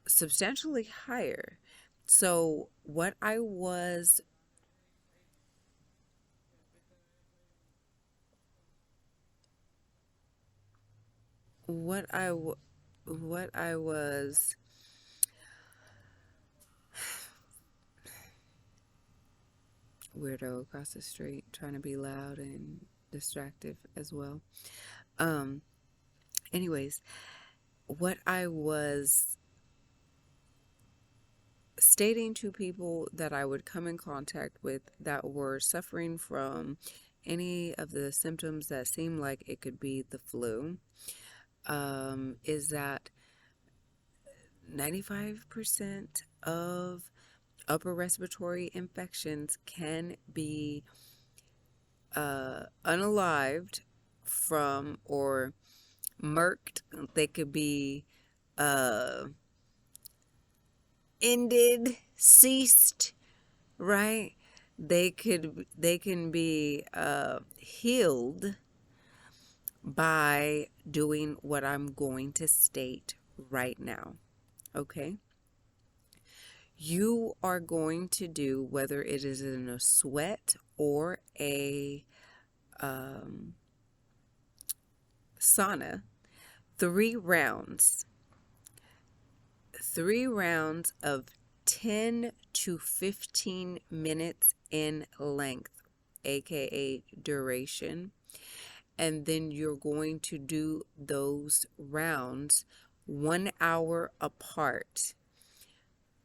substantially higher. So what I what I was weirdo across the street trying to be loud and distractive as well. Um anyways, what I was stating to people that I would come in contact with that were suffering from any of the symptoms that seem like it could be the flu, is that 95% of upper respiratory infections can be unalived from or murked. They could be ended, ceased, right? They can be healed by doing what I'm going to state right now. Okay? You are going to do, whether it is in a sweat or a sauna, 3 rounds. 3 rounds of 10 to 15 minutes in length, aka duration. And then you're going to do those rounds 1 hour apart.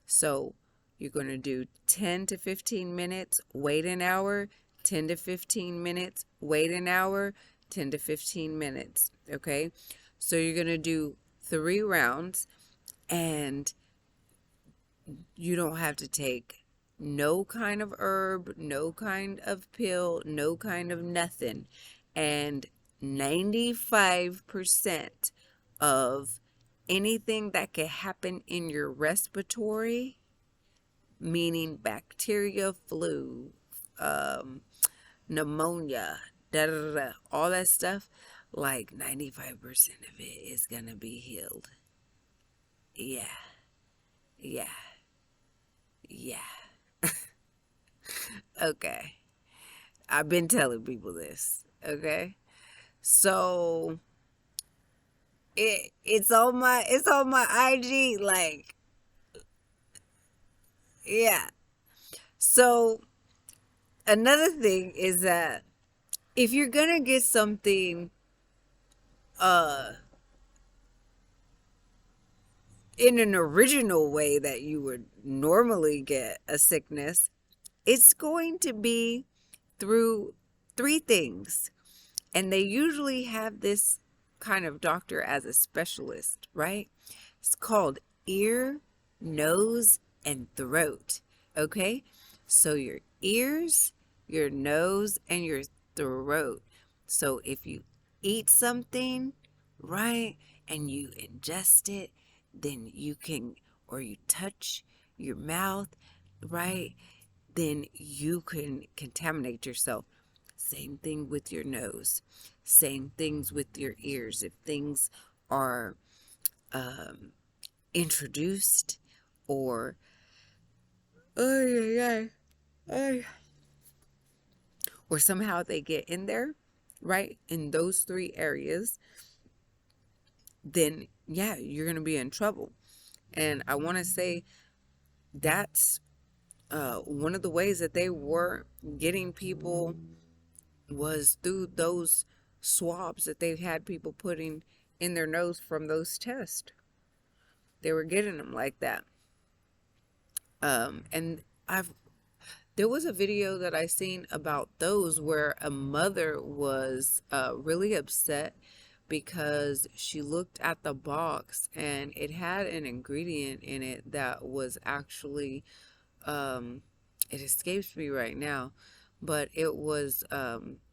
So you're going to do 10 to 15 minutes, wait an hour, 10 to 15 minutes, wait an hour, 10 to 15 minutes. Okay? So you're going to do 3 rounds, and you don't have to take no kind of herb, no kind of pill, no kind of nothing. And 95% of anything that can happen in your respiratory, meaning bacteria, flu, pneumonia, da da da, all that stuff, like 95% of it is gonna be healed. Yeah, yeah, yeah. Okay. I've been telling people this. Okay. So it's on my IG, like, yeah. So another thing is that if you're gonna get something uh in an original way that you would normally get a sickness, it's going to be through 3 things. And they usually have this kind of doctor as a specialist, right? It's called ear, nose, and throat. Okay? So your ears, your nose, and your throat. So if you eat something, right, and you ingest it, then you can, or you touch your mouth, right, then you can contaminate yourself. Same thing with your nose. Same things with your ears. If things are introduced or ay, or somehow they get in there, right, in those 3 areas, then yeah, you're gonna be in trouble. And I want to say that's one of the ways that they were getting people was through those swabs that they had people putting in their nose from those tests. They were getting them like that. And there was a video that I seen about those where a mother was really upset because she looked at the box and it had an ingredient in it that was actually, it escapes me right now, but it was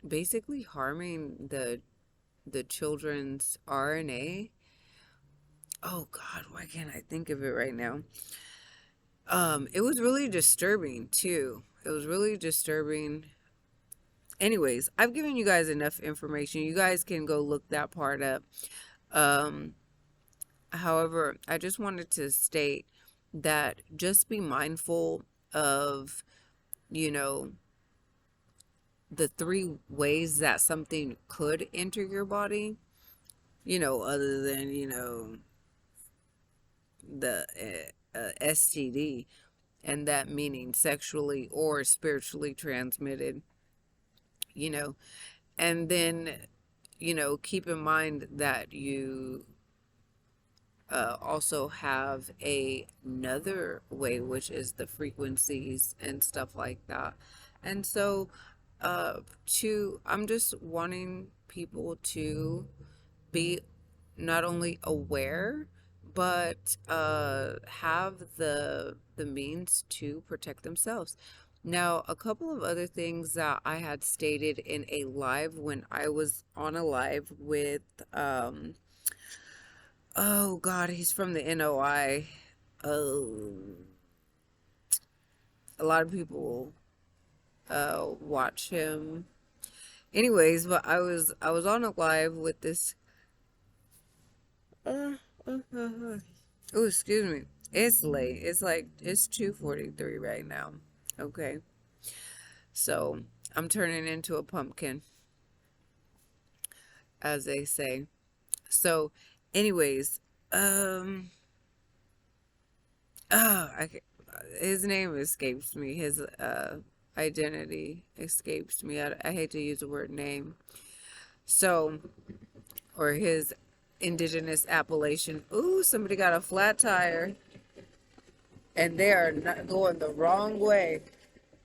basically harming the children's RNA. Oh God, why can't I think of it right now? It was really disturbing too. It was really disturbing. Anyways, I've given you guys enough information. You guys can go look that part up. Um, However, I just wanted to state that just be mindful of, you know, the 3 ways that something could enter your body, other than, the STD, and that meaning sexually or spiritually transmitted, you know, and then, keep in mind that you also have another way, which is the frequencies and stuff like that. And so, I'm just wanting people to be not only aware, but have the means to protect themselves. Now, a couple of other things that I had stated in a live when I was on a live with Oh God, he's from the NOI. Oh, a lot of people watch him. Anyways, but I was on a live with this. Uh, oh, excuse me. It's late. It's 2:43 right now. Okay, so I'm turning into a pumpkin, as they say. So, anyways, um, I, his name escapes me. His identity escapes me. I hate to use the word name. So, or his indigenous appellation. Ooh, somebody got a flat tire, and they are not going the wrong way.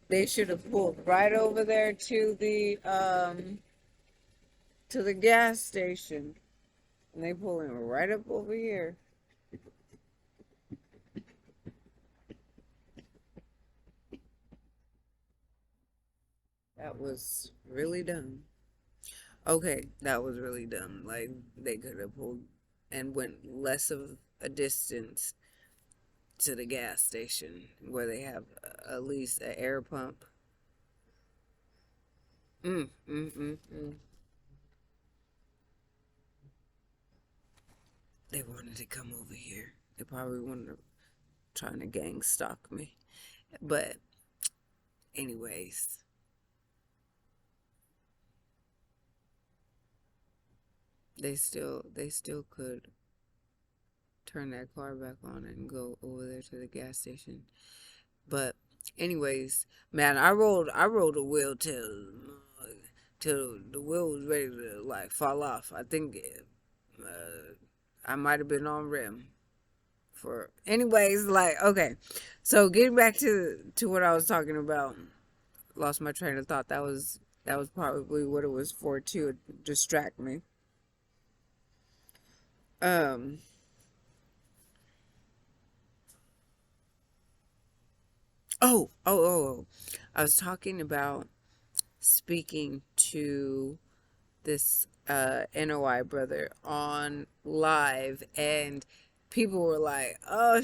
They should have pulled right over there to the gas station, and they pulling right up over here. That was really dumb. Okay, that was really dumb. Like, they could have pulled and went less of a distance to the gas station where they have at least an air pump. Mm, mm, mm, mm. They wanted to come over here. They probably wanted to trying to gang stalk me. But anyways, they still could turn that car back on and go over there to the gas station. But anyways, man, I rolled a wheel till the wheel was ready to like fall off. I think I might have been on rim for anyways, like, okay. So getting back to what I was talking about, lost my train of thought. That was probably what it was for, to distract me. Um oh. I was talking about speaking to this NOI brother on live, and people were like, "Oh,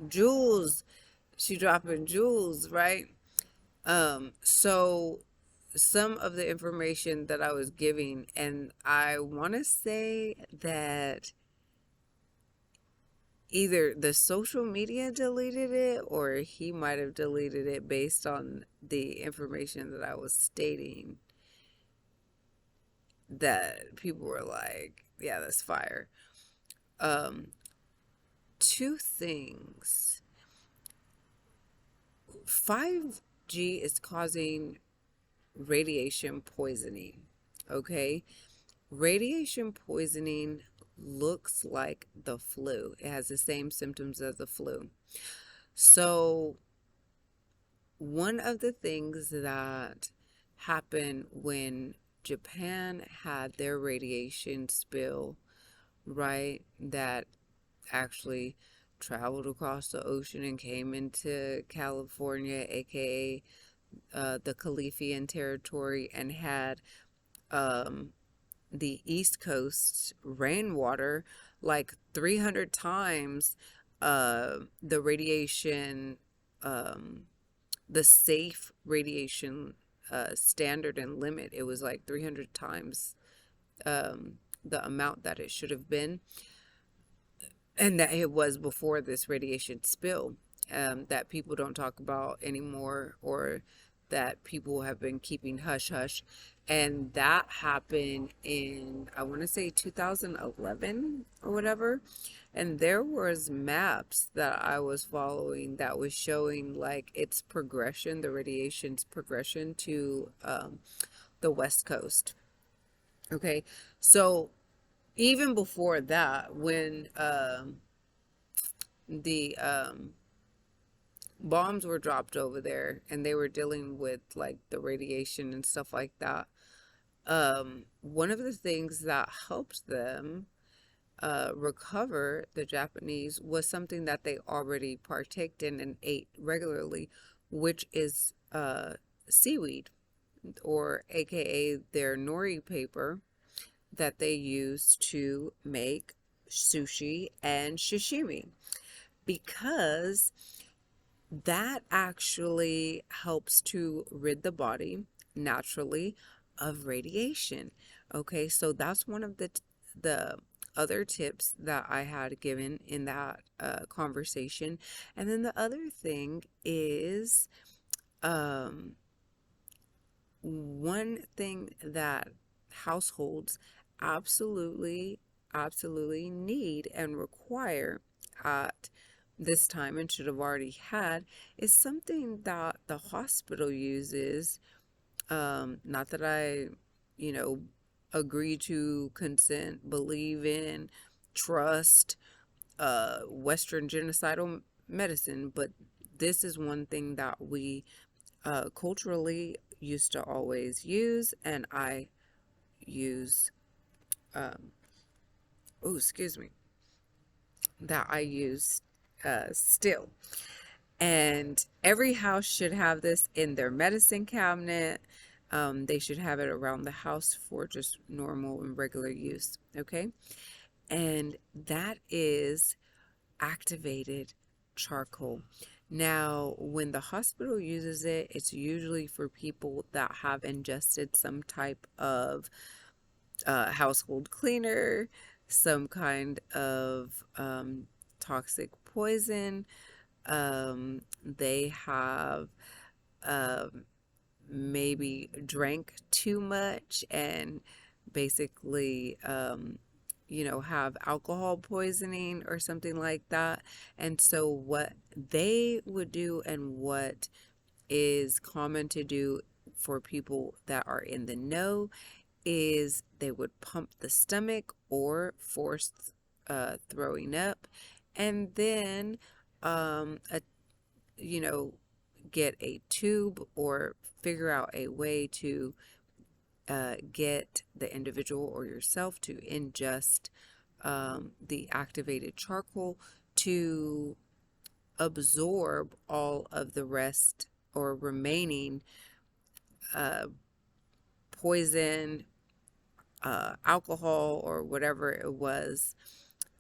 jewels. She dropping jewels, right?" So some of the information that I was giving, and I want to say that either the social media deleted it or he might have deleted it based on the information that I was stating, that people were like, yeah, that's fire. Um, Two things. 5G is causing radiation poisoning. Okay? Radiation poisoning looks like the flu. It has the same symptoms as the flu. So, one of the things that happened when Japan had their radiation spill, right, that actually traveled across the ocean and came into California, aka the Califian territory, and had um, the East Coast rainwater like 300 times the radiation, um, the safe radiation standard and limit. It was like 300 times the amount that it should have been, and that it was before this radiation spill, that people don't talk about anymore, or that people have been keeping hush hush. And that happened in, I want to say, 2011 or whatever. And there was maps that I was following that was showing like its progression, the radiation's progression to the West Coast. Okay, so even before that, when the bombs were dropped over there and they were dealing with like the radiation and stuff like that, one of the things that helped them recover, the Japanese, was something that they already partaked in and ate regularly, which is seaweed, or aka their nori paper that they use to make sushi and sashimi, because that actually helps to rid the body naturally of radiation. Okay, so that's one of the other tips that I had given in that conversation. And then the other thing is, um, one thing that households absolutely, absolutely need and require at this time, and should have already had, is something that the hospital uses. Not that I, you know, agree to, consent, believe in, trust Western genocidal medicine, but this is one thing that we culturally used to always use, and I use, um, oh, excuse me, that I use still. And every house should have this in their medicine cabinet. They should have it around the house for just normal and regular use, okay? And that is activated charcoal. Now, when the hospital uses it, it's usually for people that have ingested some type of household cleaner, some kind of toxic poison. They have um, maybe drank too much and basically, have alcohol poisoning or something like that. And so, what they would do, and what is common to do for people that are in the know, is they would pump the stomach or force throwing up, and then a you know get a tube or figure out a way to get the individual or yourself to ingest the activated charcoal to absorb all of the rest or remaining uh, poison, alcohol, or whatever it was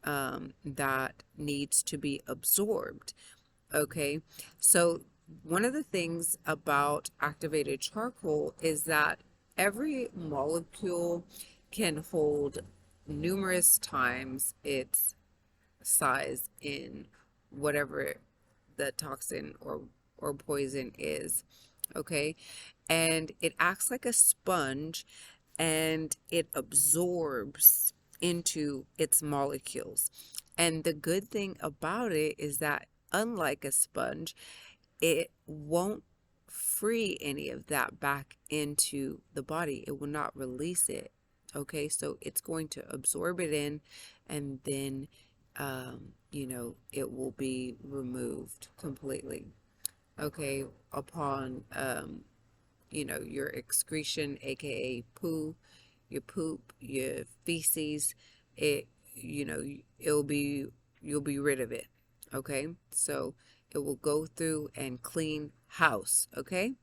that needs to be absorbed. Okay, so one of the things about activated charcoal is that every molecule can hold numerous times its size in whatever the toxin or poison is. Okay, and it acts like a sponge, and it absorbs into its molecules. And the good thing about it is that, unlike a sponge, it won't free any of that back into the body. It will not release it. Okay, so it's going to absorb it in, and then, it will be removed completely. Okay, upon, your excretion, aka poo, your poop, your feces, it, you know, it'll be, you'll be rid of it. Okay, so it will go through and clean house, okay,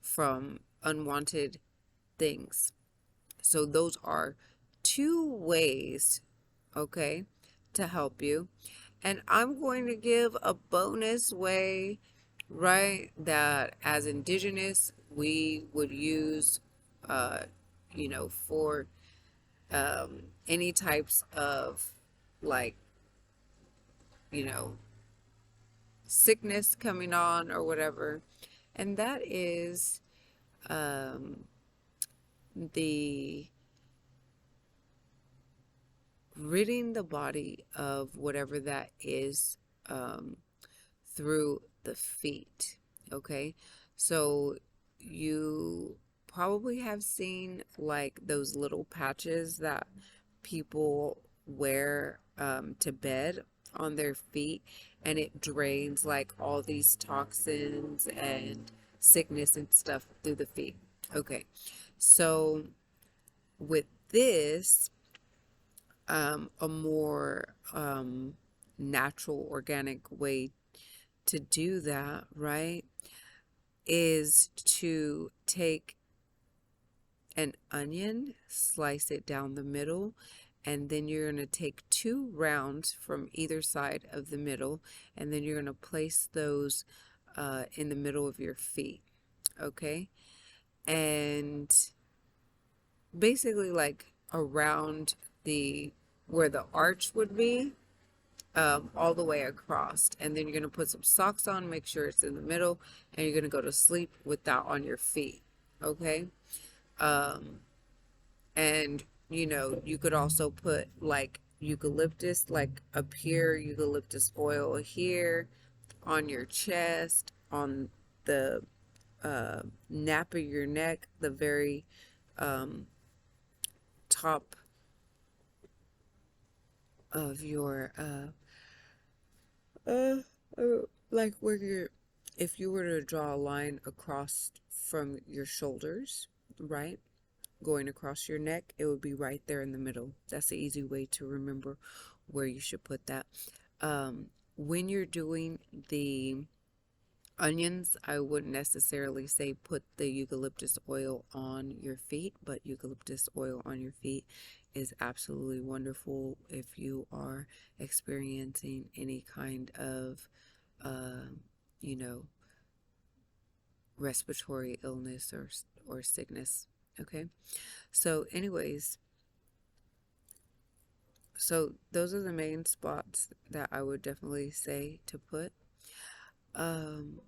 from unwanted things. So those are two ways, okay, to help you. And I'm going to give a bonus way, right, that as Indigenous we would use, for any types of, like, you know, sickness coming on or whatever. And that is um, the ridding the body of whatever that is, um, through the feet. Okay, so you probably have seen like those little patches that people wear to bed on their feet, and it drains like all these toxins and sickness and stuff through the feet. Okay, so with this, a more natural, organic way to do that, right, is to take an onion, slice it down the middle, and then you're going to take 2 rounds from either side of the middle, and then you're going to place those in the middle of your feet, okay? And basically like around the where the arch would be, all the way across. And then you're going to put some socks on, make sure it's in the middle, and you're going to go to sleep with that on your feet, okay? Um, and you know, you could also put like eucalyptus, like up here, eucalyptus oil here on your chest, on the nape of your neck, the very um, top of your uh, like where you're, if you were to draw a line across from your shoulders, right, going across your neck, it would be right there in the middle. That's the easy way to remember where you should put that. When you're doing the onions, I wouldn't necessarily say put the eucalyptus oil on your feet, but eucalyptus oil on your feet is absolutely wonderful if you are experiencing any kind of, uh, you know, respiratory illness or sickness. Okay. So, anyways, so those are the main spots that I would definitely say to put. Um,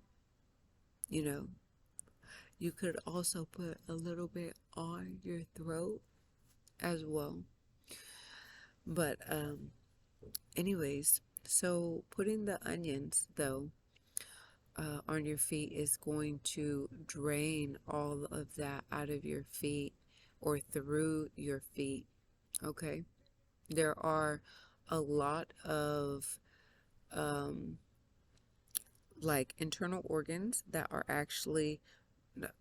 you know, you could also put a little bit on your throat as well. But anyways, so putting the onions though on your feet is going to drain all of that out of your feet or through your feet. Okay, there are a lot of like internal organs that are actually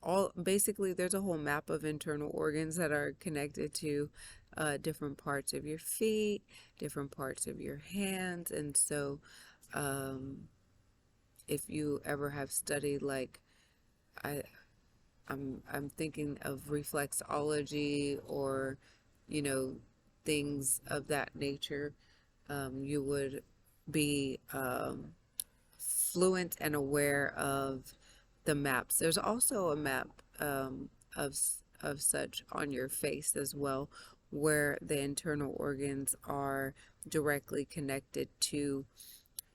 all, basically there's a whole map of internal organs that are connected to different parts of your feet, different parts of your hands. And so if you ever have studied like I I'm thinking of reflexology or you know things of that nature, you would be fluent and aware of the maps. There's also a map of such on your face as well, where the internal organs are directly connected to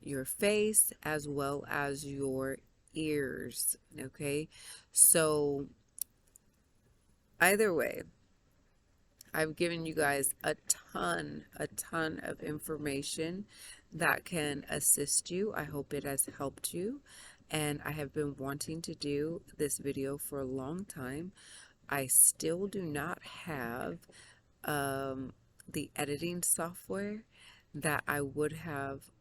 your face as well as your ears. Okay, so either way, I've given you guys a ton of information that can assist you. I hope it has helped you. And I have been wanting to do this video for a long time. I still do not have the editing software that I would have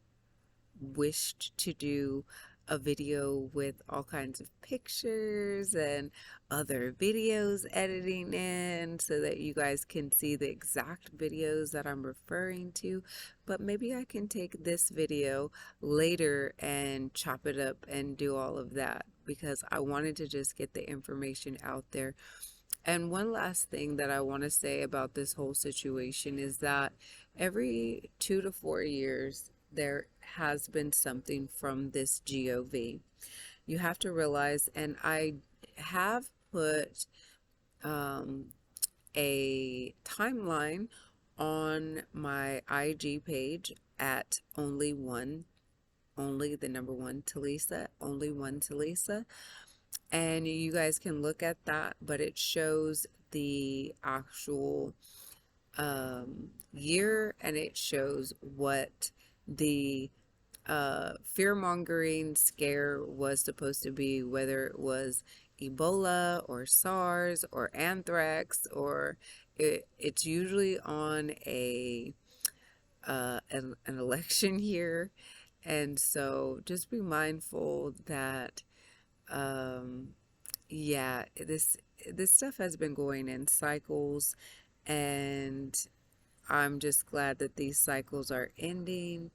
wished to do a video with all kinds of pictures and other videos editing in so that you guys can see the exact videos that I'm referring to. But maybe I can take this video later and chop it up and do all of that because I wanted to just get the information out there. And one last thing that I want to say about this whole situation is that every 2 to 4 years, there has been something from this GOV. You have to realize, and I have put a timeline on my IG page at only the number one Talisa, only one Talisa. And you guys can look at that, but it shows the actual year and it shows what the fear-mongering scare was supposed to be, whether it was Ebola or SARS or anthrax, or it's usually on an election year. And so just be mindful that yeah, this stuff has been going in cycles, and I'm just glad that these cycles are ending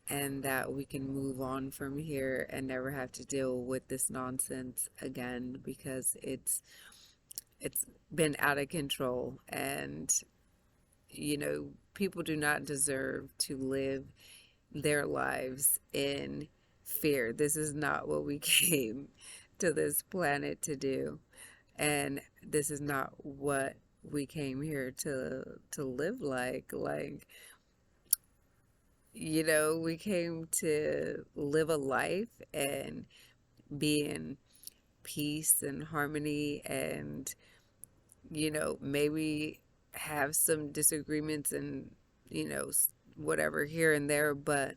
and that we can move on from here and never have to deal with this nonsense again because it's been out of control. And people do not deserve to live their lives in fear. This is not what we came to this planet to do. And this is not what we came here to live like. We came to live a life and be in peace and harmony and, maybe have some disagreements and, whatever here and there, but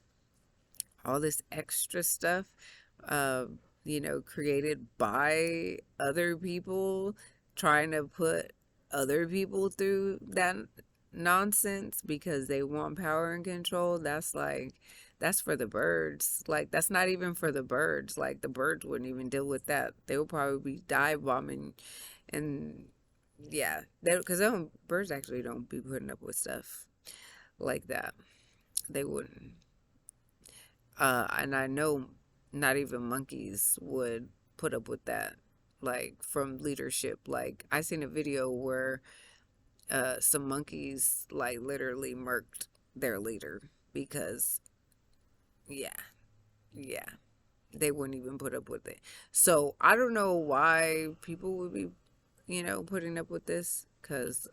all this extra stuff, uh, created by other people, trying to put other people through that nonsense because they want power and control. That's for the birds. Like, that's not even for the birds. Like, the birds wouldn't even deal with that. They would probably be dive bombing. And yeah, because birds actually don't be putting up with stuff like that. They wouldn't. And I know not even monkeys would put up with that, like, from leadership. Like, I seen a video where some monkeys, like, literally murked their leader because, yeah, yeah, they wouldn't even put up with it. So I don't know why people would be, putting up with this, because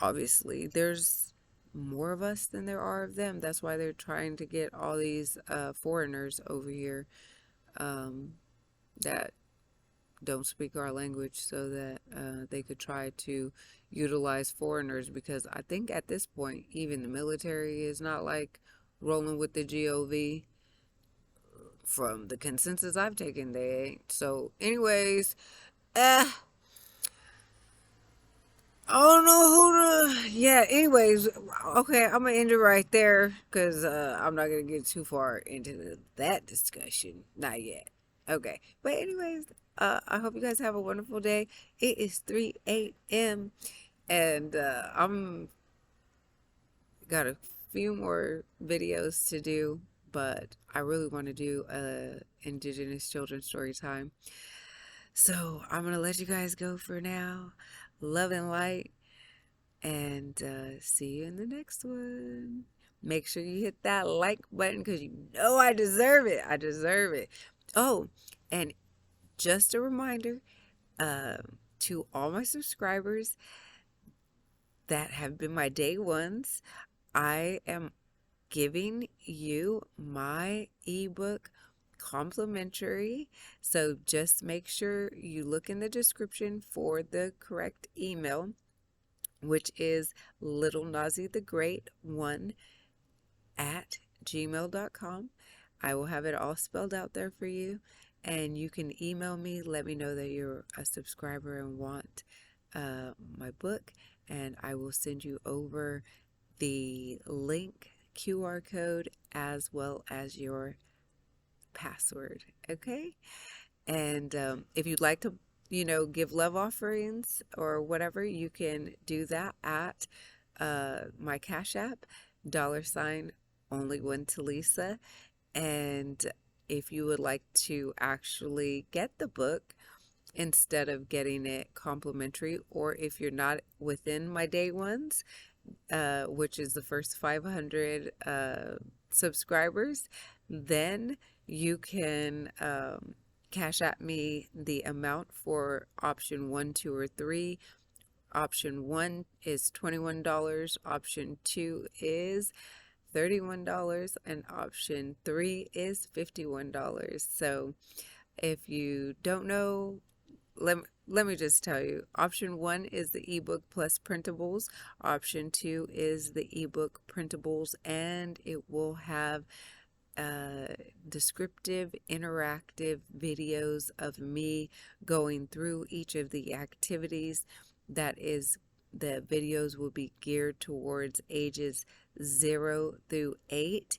obviously there's more of us than there are of them. That's why they're trying to get all these foreigners over here that don't speak our language, so that they could try to utilize foreigners, because I think at this point even the military is not like rolling with the GOV. From the consensus I've taken, they ain't. So anyways, I don't know who to. Yeah, anyways, okay, I'm gonna end it right there because I'm not gonna get too far into that discussion. Not yet. Okay, but anyways, I hope you guys have a wonderful day. It is 3 a.m. and I'm got a few more videos to do, but I really want to do a Indigenous children's story time. So I'm gonna let you guys go for now. Love and light, and see you in the next one. Make sure you hit that like button because you know I deserve it. I deserve it. Oh, and just a reminder to all my subscribers that have been my day ones, I am giving you my ebook complimentary. So just make sure you look in the description for the correct email, which is littlenozzythegreat1@gmail.com. I will have it all spelled out there for you, and you can email me. Let me know that you're a subscriber and want my book, and I will send you over the link, QR code, as well as your password. Okay? And if you'd like to, give love offerings or whatever, you can do that at my Cash App, $ only one to Lisa. And if you would like to actually get the book instead of getting it complimentary, or if you're not within my day ones, which is the first 500 subscribers, then you can Cash at me the amount for option 1, 2, or 3. Option 1 is $21, option 2 is $31, and option 3 is $51. So if you don't know, let me just tell you, option 1 is the Ebook+Printables, option 2 is the Ebook+Printables, and it will have descriptive, interactive videos of me going through each of the activities. That is, the videos will be geared towards ages 0 through 8,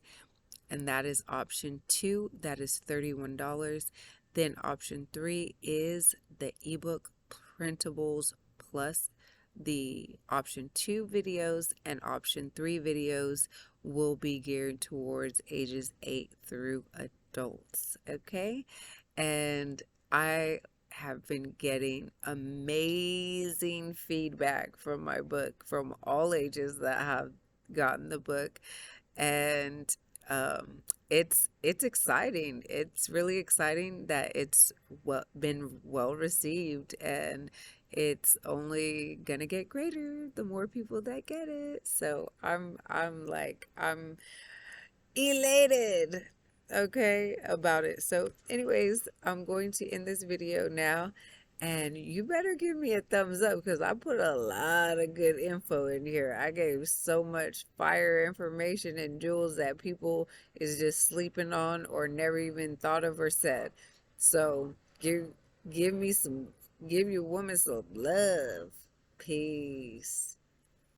and that is option 2. That is $31. Then option 3 is the Ebook+Printables plus the option 2 videos, and option 3 videos will be geared towards ages 8 through adults. Okay, and I have been getting amazing feedback from my book from all ages that have gotten the book. And it's exciting. It's really exciting that it's been well received, and it's only gonna get greater the more people that get it. So I'm elated, okay, about it. So anyways, I'm going to end this video now, and you better give me a thumbs up because I put a lot of good info in here. I gave so much fire information and jewels that people is just sleeping on or never even thought of or said. So give me some, give your woman some love. Peace.